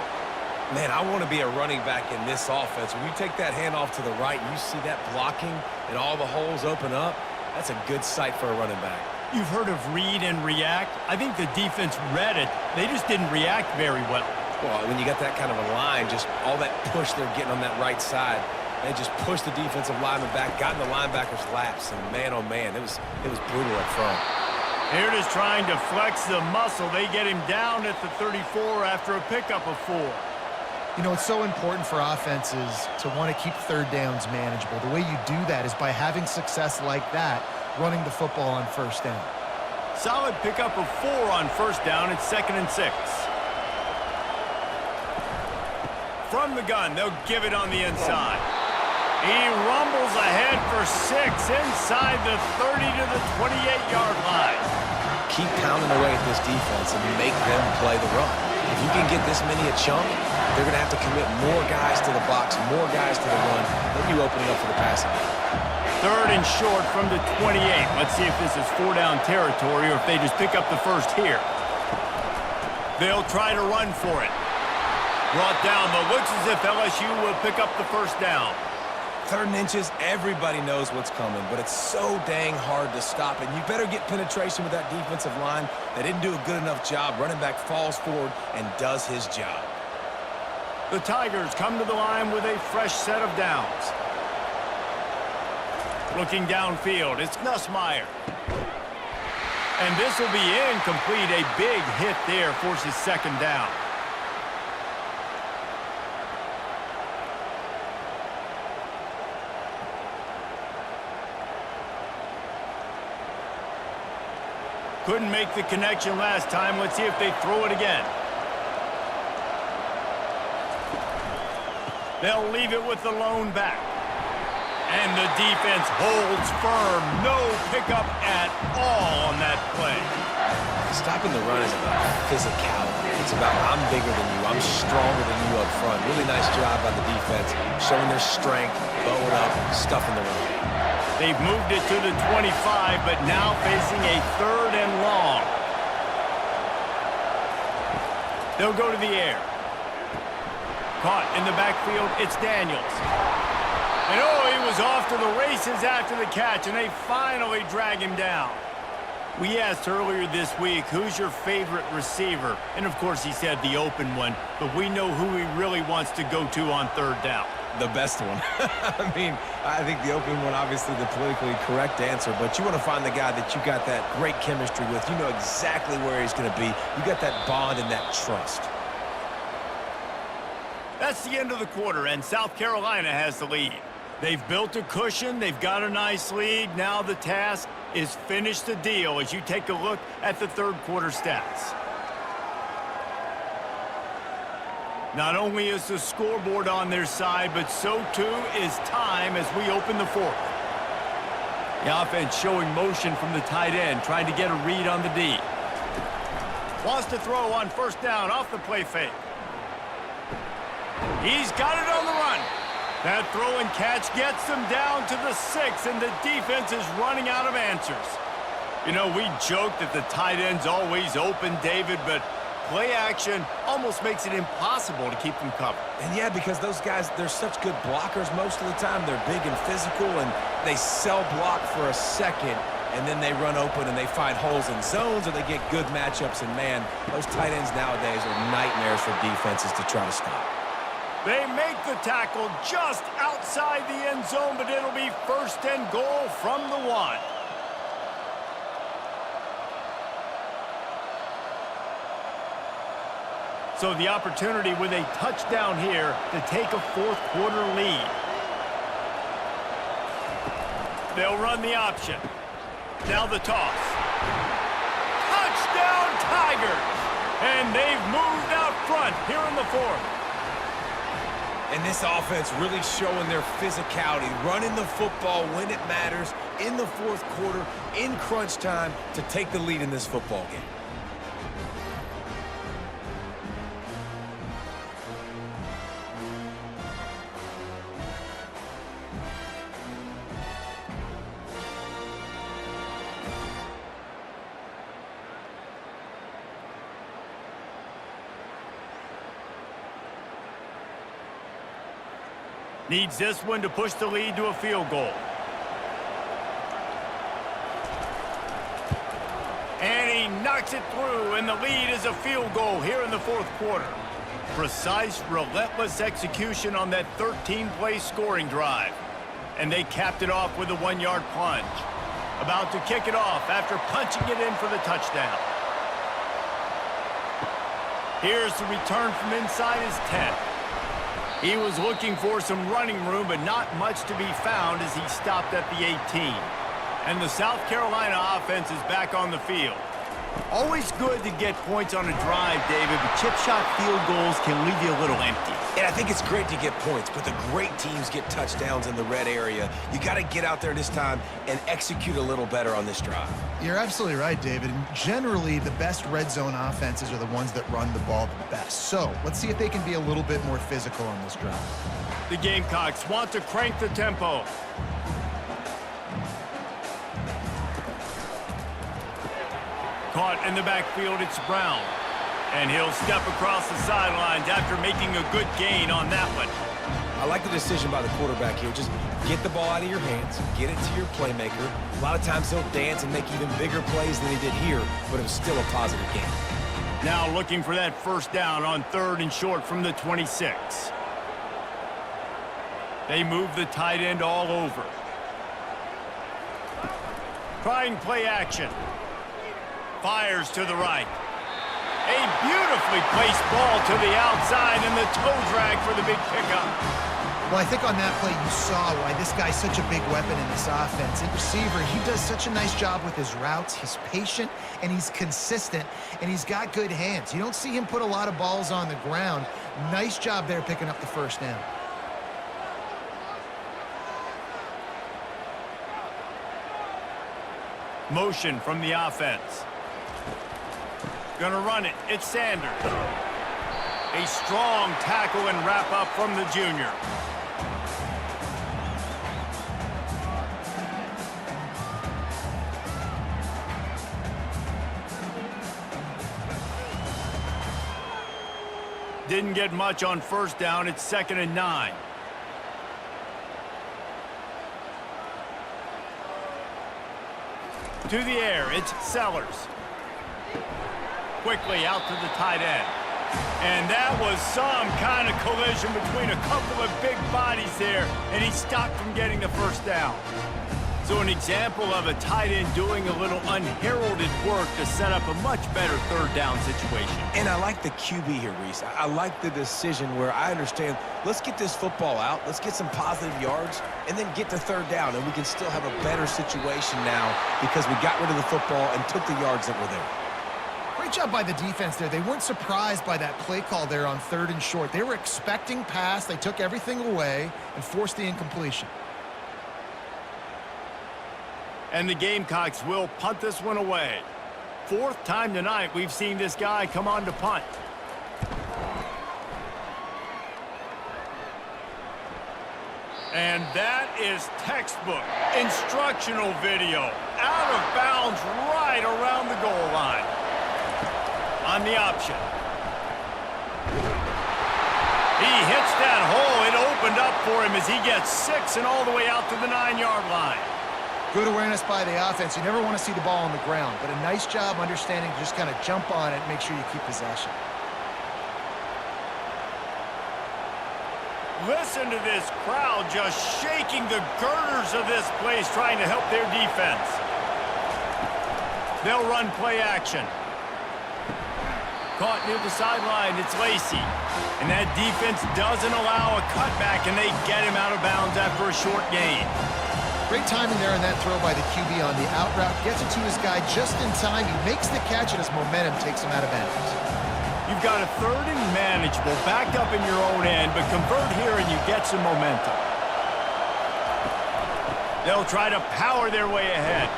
Man, I want to be a running back in this offense. When you take that handoff to the right and you see that blocking and all the holes open up, that's a good sight for a running back. You've heard of read and react. I think the defense read it. They just didn't react very well. Well, when you got that kind of a line, just all that push they're getting on that right side, they just pushed the defensive lineman back, got in the linebacker's laps, and man, oh man, it was brutal up front. Here it is trying to flex the muscle. They get him down at the 34 after a pickup of 4. You know, it's so important for offenses to want to keep third downs manageable. The way you do that is by having success like that, running the football on first down. Solid pickup of 4 on first down. It's 2nd and 6. From the gun, they'll give it on the inside. He rumbles ahead for 6 inside the 30 to the 28-yard line. Keep pounding away at this defense and make them play the run. If you can get this many a chunk, they're going to have to commit more guys to the box, more guys to the run. They'll be opening up for the passing game. 3rd and short from the 28. Let's see if this is 4-down territory or if they just pick up the first here. They'll try to run for it. Brought down, but looks as if LSU will pick up the first down. 3rd and inches, everybody knows what's coming, but it's so dang hard to stop. And you better get penetration with that defensive line. They didn't do a good enough job. Running back falls forward and does his job. The Tigers come to the line with a fresh set of downs. Looking downfield, it's Nussmeier. And this will be incomplete. A big hit there forces 2nd down. Couldn't make the connection last time. Let's see if they throw it again. They'll leave it with the lone back. And the defense holds firm. No pickup at all on that play. Stopping the run is about physicality. It's about I'm bigger than you. I'm stronger than you up front. Really nice job by the defense, showing their strength, bowing up, stuffing the run. They've moved it to the 25, but now facing a 3rd and long. They'll go to the air. Caught in the backfield, it's Daniels. And oh, he was off to the races after the catch, and they finally drag him down. We asked earlier this week, who's your favorite receiver? And of course he said the open one, but we know who he really wants to go to on 3rd down. The best one. I mean, I think the open one, obviously the politically correct answer, but you want to find the guy that you got that great chemistry with. You know exactly where he's going to be. You got that bond and that trust. That's the end of the quarter, and South Carolina has the lead. They've built a cushion. They've got a nice lead. Now the task is finish the deal as you take a look at the 3rd quarter stats. Not only is the scoreboard on their side, but so too is time as we open the 4th. The offense showing motion from the tight end, trying to get a read on the D. Wants to throw on first down off the play fake. He's got it on the run. That throw and catch gets them down to the 6, and the defense is running out of answers. You know, we joke that the tight end's always open, David, but play action almost makes it impossible to keep them covered. And yeah, because those guys, they're such good blockers most of the time. They're big and physical, and they sell block for a second, and then they run open and they find holes in zones, or they get good matchups. And man, those tight ends nowadays are nightmares for defenses to try to stop. They make the tackle just outside the end zone, but it'll be 1st and goal from the 1. So the opportunity with a touchdown here to take a 4th quarter lead. They'll run the option. Now the toss. Touchdown Tigers! And they've moved out front here in the fourth. And this offense really showing their physicality, running the football when it matters, in the fourth quarter, in crunch time, to take the lead in this football game. Needs this one to push the lead to a field goal. And he knocks it through, and the lead is a field goal here in the fourth quarter. Precise, relentless execution on that 13-play scoring drive. And they capped it off with a 1-yard plunge. About to kick it off after punching it in for the touchdown. Here's the return from inside his 10. He was looking for some running room, but not much to be found as he stopped at the 18. And the South Carolina offense is back on the field. Always good to get points on a drive, David, but chip shot field goals can leave you a little empty. And I think it's great to get points, but the great teams get touchdowns in the red area. You got to get out there this time and execute a little better on this drive. You're absolutely right, David. And generally, the best red zone offenses are the ones that run the ball the best. So let's see if they can be a little bit more physical on this drive. The Gamecocks want to crank the tempo. Caught in the backfield, it's Brown. And he'll step across the sidelines after making a good gain on that one. I like the decision by the quarterback here. Just get the ball out of your hands, get it to your playmaker. A lot of times he'll dance and make even bigger plays than he did here, but it was still a positive game. Now looking for that first down on 3rd and short from the 26. They move the tight end all over. Trying play action. Fires to the right. A beautifully placed ball to the outside and the toe drag for the big pickup. Well, I think on that play you saw why this guy's such a big weapon in this offense. In receiver, he does such a nice job with his routes. He's patient and he's consistent and he's got good hands. You don't see him put a lot of balls on the ground. Nice job there picking up the first down. Motion from the offense. Gonna run it. It's Sanders. A strong tackle and wrap up from the junior. Didn't get much on first down. It's 2nd and 9. To the air, it's Sellers. Quickly out to the tight end. And that was some kind of collision between a couple of big bodies there, and he stopped from getting the first down. So an example of a tight end doing a little unheralded work to set up a much better 3rd down situation. And I like the QB here, Reese. I like the decision where I understand, let's get this football out, let's get some positive yards, and then get to 3rd down, and we can still have a better situation now because we got rid of the football and took the yards that were there. Great job by the defense there. They weren't surprised by that play call there on 3rd and short. They were expecting pass. They took everything away and forced the incompletion. And the Gamecocks will punt this one away. 4th time tonight we've seen this guy come on to punt. And that is textbook instructional video. Out of bounds right around the goal line. On the option. He hits that hole. It opened up for him as he gets 6 and all the way out to the 9-yard line. Good awareness by the offense. You never want to see the ball on the ground, but a nice job understanding to just kind of jump on it and make sure you keep possession. Listen to this crowd just shaking the girders of this place trying to help their defense. They'll run play action. Caught near the sideline, it's Lacey. And that defense doesn't allow a cutback, and they get him out of bounds after a short gain. Great timing there on that throw by the QB on the out route. Gets it to his guy just in time. He makes the catch, and his momentum takes him out of bounds. You've got a third and manageable, backed up in your own end, but convert here and you get some momentum. They'll try to power their way ahead.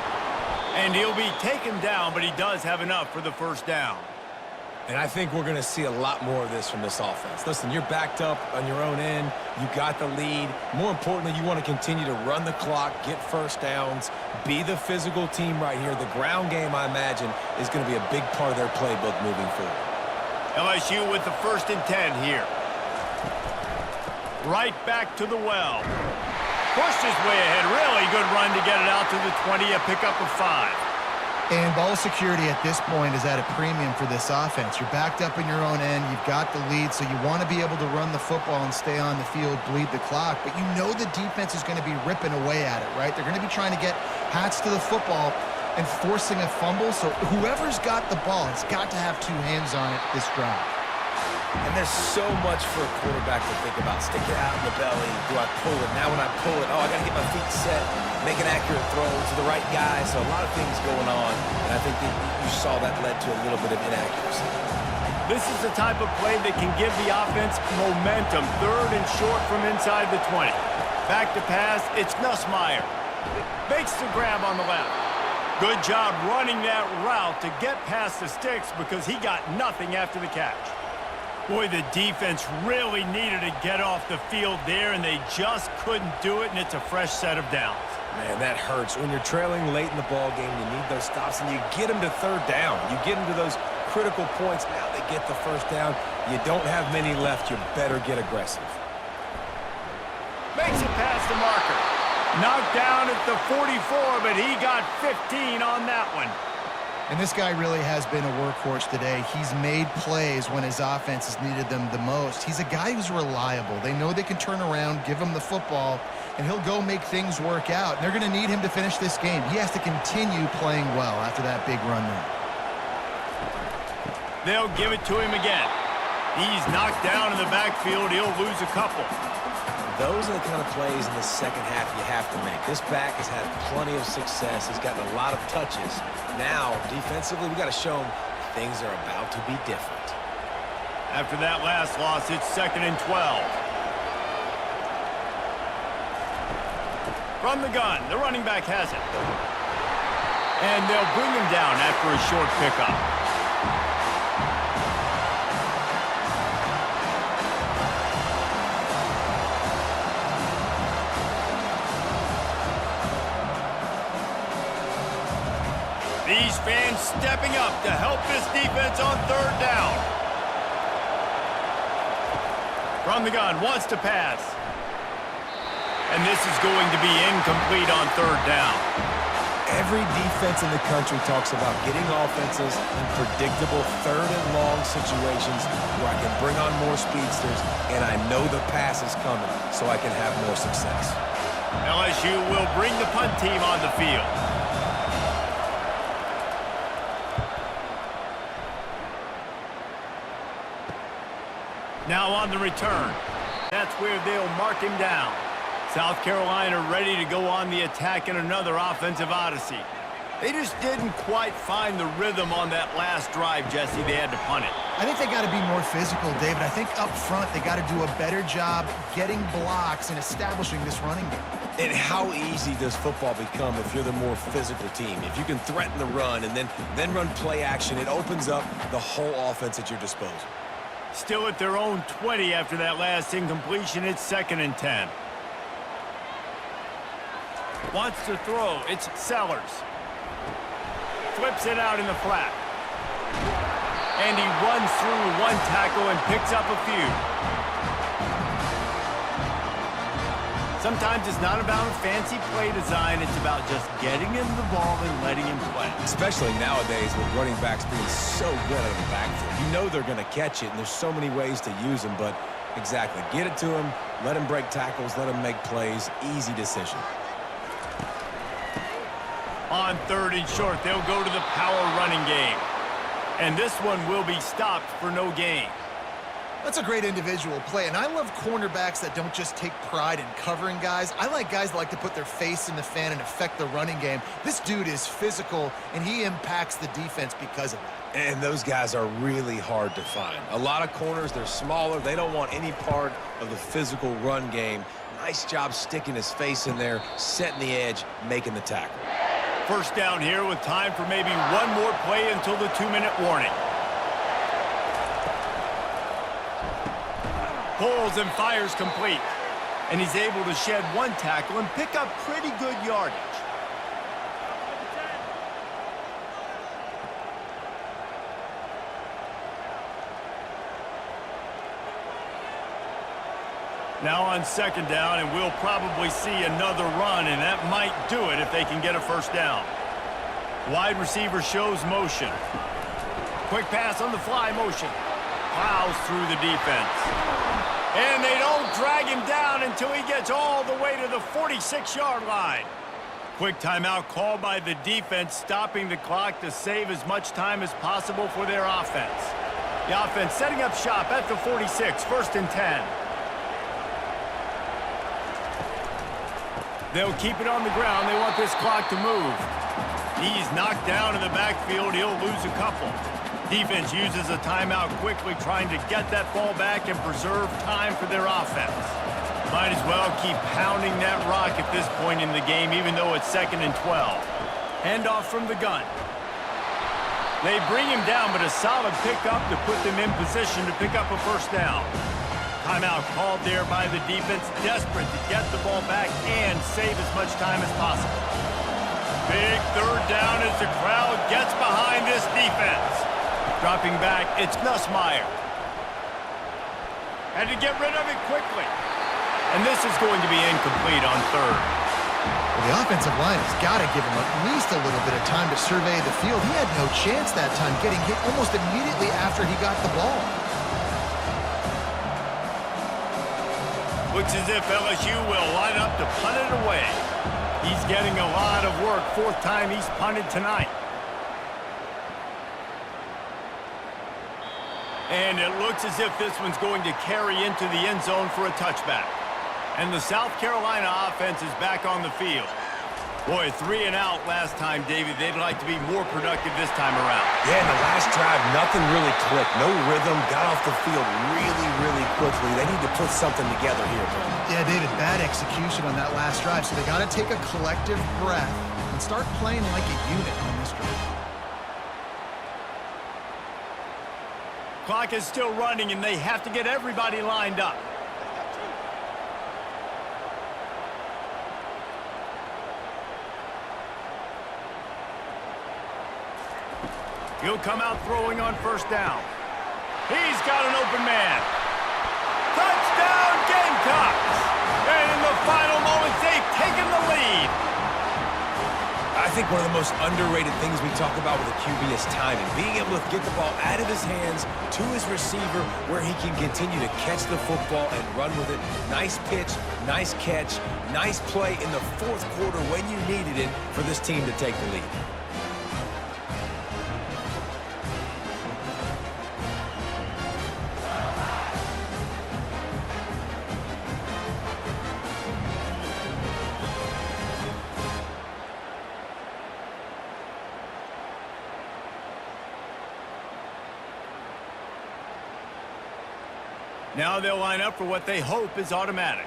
And he'll be taken down, but he does have enough for the first down. And I think we're going to see a lot more of this from this offense. Listen, you're backed up on your own end. You got the lead. More importantly, you want to continue to run the clock, get first downs, be the physical team right here. The ground game, I imagine, is going to be a big part of their playbook moving forward. LSU with the 1st and 10 here. Right back to the well. Pushed his way ahead. Really good run to get it out to the 20, a pickup of 5. And ball security at this point is at a premium for this offense. You're backed up in your own end. You've got the lead, so you want to be able to run the football and stay on the field, bleed the clock. But you know the defense is going to be ripping away at it, right? They're going to be trying to get hats to the football and forcing a fumble. So whoever's got the ball has got to have 2 hands on it this drive. And there's so much for a quarterback to think about. Stick it out in the belly. Do I pull it? Now when I pull it, I got to get my feet set, make an accurate throw to the right guy. So a lot of things going on. And I think that you saw that led to a little bit of inaccuracy. This is the type of play that can give the offense momentum. 3rd and short from inside the 20. Back to pass, it's Nussmeier. Makes the grab on the left. Good job running that route to get past the sticks because he got nothing after the catch. Boy, the defense really needed to get off the field there, and they just couldn't do it, and it's a fresh set of downs. Man, that hurts. When you're trailing late in the ball game, you need those stops, and you get them to 3rd down. You get them to those critical points. Now they get the 1st down. You don't have many left. You better get aggressive. Makes it past the marker. Knocked down at the 44, but he got 15 on that one. And this guy really has been a workhorse today. He's made plays when his offense has needed them the most. He's a guy who's reliable. They know they can turn around, give him the football, and he'll go make things work out. And they're going to need him to finish this game. He has to continue playing well after that big run there. They'll give it to him again. He's knocked down in the backfield. He'll lose a couple. Those are the kind of plays in the second half you have to make. This back has had plenty of success. He's gotten a lot of touches. Now, defensively, we got to show him things are about to be different. After that last loss, it's 2nd and 12. From the gun, the running back has it. And they'll bring him down after a short pickup. These fans stepping up to help this defense on 3rd down. From the gun, wants to pass. And this is going to be incomplete on 3rd down. Every defense in the country talks about getting offenses in predictable 3rd and long situations where I can bring on more speedsters and I know the pass is coming so I can have more success. LSU will bring the punt team on the field. Now on the return. That's where they'll mark him down. South Carolina ready to go on the attack in another offensive odyssey. They just didn't quite find the rhythm on that last drive, Jesse. They had to punt it. I think they got to be more physical, David. I think up front they got to do a better job getting blocks and establishing this running game. And how easy does football become if you're the more physical team? If you can threaten the run and then run play action, it opens up the whole offense at your disposal. Still at their own 20 after that last incompletion. It's 2nd and 10. Wants to throw. It's Sellers. Flips it out in the flat. And he runs through one tackle and picks up a few. Sometimes it's not about fancy play design. It's about just getting him the ball and letting him play. Especially nowadays with running backs being so good at the backfield. You know they're going to catch it, and there's so many ways to use them. But exactly, get it to him, let him break tackles, let him make plays. Easy decision. On 3rd and short, they'll go to the power running game. And this one will be stopped for no gain. That's a great individual play, and I love cornerbacks that don't just take pride in covering guys. I like guys that like to put their face in the fan and affect the running game. This dude is physical, and he impacts the defense because of that. And those guys are really hard to find. A lot of corners, they're smaller. They don't want any part of the physical run game. Nice job sticking his face in there, setting the edge, making the tackle. First down here with time for maybe one more play until the 2-minute warning. Pulls and fires complete. And he's able to shed one tackle and pick up pretty good yardage. Now on second down, and we'll probably see another run, and that might do it if they can get a first down. Wide receiver shows motion. Quick pass on the fly motion. Plows through the defense. And they don't drag him down until he gets all the way to the 46-yard line. Quick timeout called by the defense, stopping the clock to save as much time as possible for their offense. The offense setting up shop at the 46, 1st and 10. They'll keep it on the ground. They want this clock to move. He's knocked down in the backfield. He'll lose a couple. Defense uses a timeout quickly, trying to get that ball back and preserve time for their offense. Might as well keep pounding that rock at this point in the game, even though it's 2nd and 12. Handoff from the gun. They bring him down, but a solid pickup to put them in position to pick up a first down. Timeout called there by the defense, desperate to get the ball back and save as much time as possible. Big third down as the crowd gets behind this defense. Dropping back, it's Nussmeier. Had to get rid of it quickly. And this is going to be incomplete on third. Well, the offensive line has got to give him at least a little bit of time to survey the field. He had no chance that time, getting hit almost immediately after he got the ball. Looks as if LSU will line up to punt it away. He's getting a lot of work. 4th time he's punted tonight. And it looks as if this one's going to carry into the end zone for a touchback. And the South Carolina offense is back on the field. Boy, 3 and out last time, David. They'd like to be more productive this time around. Yeah, in the last drive, nothing really clicked. No rhythm, got off the field really quickly. They need to put something together here, bro. Yeah, David, bad execution on that last drive, so they got to take a collective breath and start playing like a unit on this drive. Clock is still running, and they have to get everybody lined up. He'll come out throwing on first down. He's got an open man. Touchdown, Gamecocks! And in the final moments, they've taken the lead. I think one of the most underrated things we talk about with a QB is timing. Being able to get the ball out of his hands to his receiver where he can continue to catch the football and run with it. Nice pitch, nice catch, nice play in the 4th quarter when you needed it for this team to take the lead. Now they'll line up for what they hope is automatic.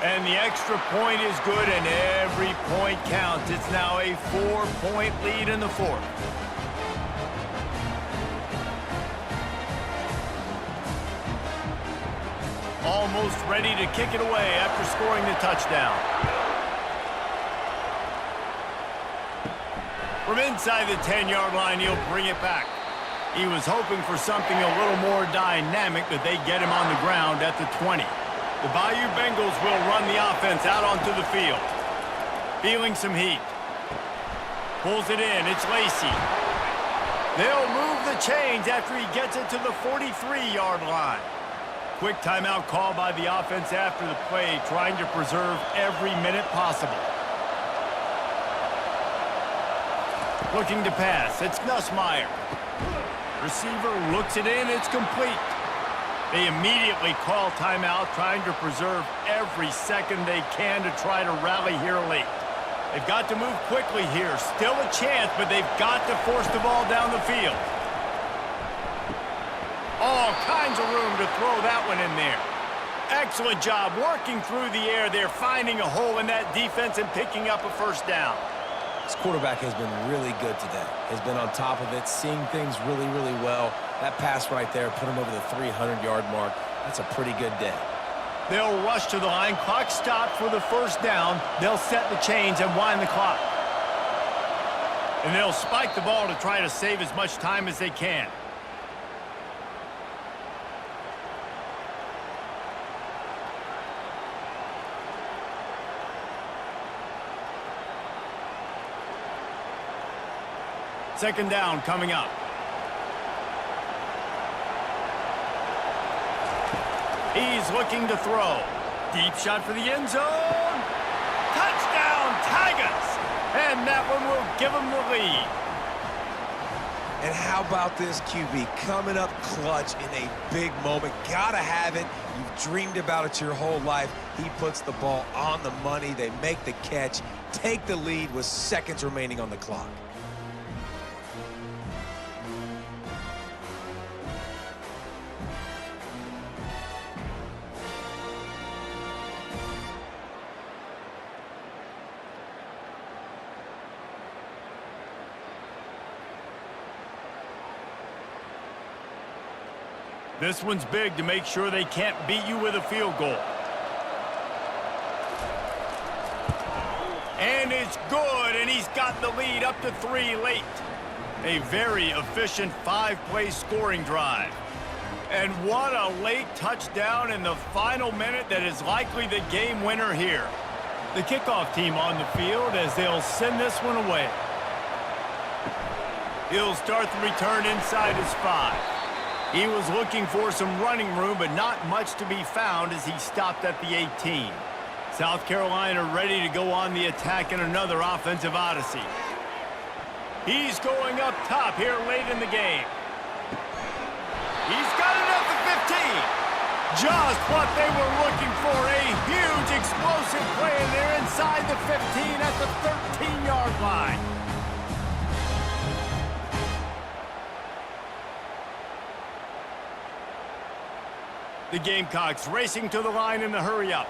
And the extra point is good, and every point counts. It's now a 4-point lead in the 4th. Almost ready to kick it away after scoring the touchdown. From inside the 10-yard line, he'll bring it back. He was hoping for something a little more dynamic, but they get him on the ground at the 20. The Bayou Bengals will run the offense out onto the field. Feeling some heat. Pulls it in. It's Lacey. They'll move the chains after he gets it to the 43-yard line. Quick timeout call by the offense after the play, trying to preserve every minute possible. Looking to pass. It's Nussmeier. Receiver looks it in. It's complete. They immediately call timeout, trying to preserve every second they can to try to rally here late. They've got to move quickly here. Still a chance, but they've got to force the ball down the field. All kinds of room to throw that one in there. Excellent job working through the air there, finding a hole in that defense and picking up a first down. This quarterback has been really good today. Has been on top of it, seeing things really, really well. That pass right there put him over the 300-yard mark. That's a pretty good day. They'll rush to the line. Clock stopped for the first down. They'll set the chains and wind the clock. And they'll spike the ball to try to save as much time as they can. Second down coming up. He's looking to throw. Deep shot for the end zone. Touchdown, Tigers! And that one will give them the lead. And how about this QB coming up clutch in a big moment? Gotta have it. You've dreamed about it your whole life. He puts the ball on the money. They make the catch, take the lead with seconds remaining on the clock. This one's big to make sure they can't beat you with a field goal. And it's good, and he's got the lead up to 3 late. A very efficient 5-play scoring drive. And what a late touchdown in the final minute that is likely the game winner here. The kickoff team on the field as they'll send this one away. He'll start the return inside his 5. He was looking for some running room, but not much to be found as he stopped at the 18. South Carolina ready to go on the attack in another offensive odyssey. He's going up top here late in the game. He's got it at the 15. Just what they were looking for, a huge explosive play, and they're inside the 15 at the 13-yard line. The Gamecocks racing to the line in the hurry-up.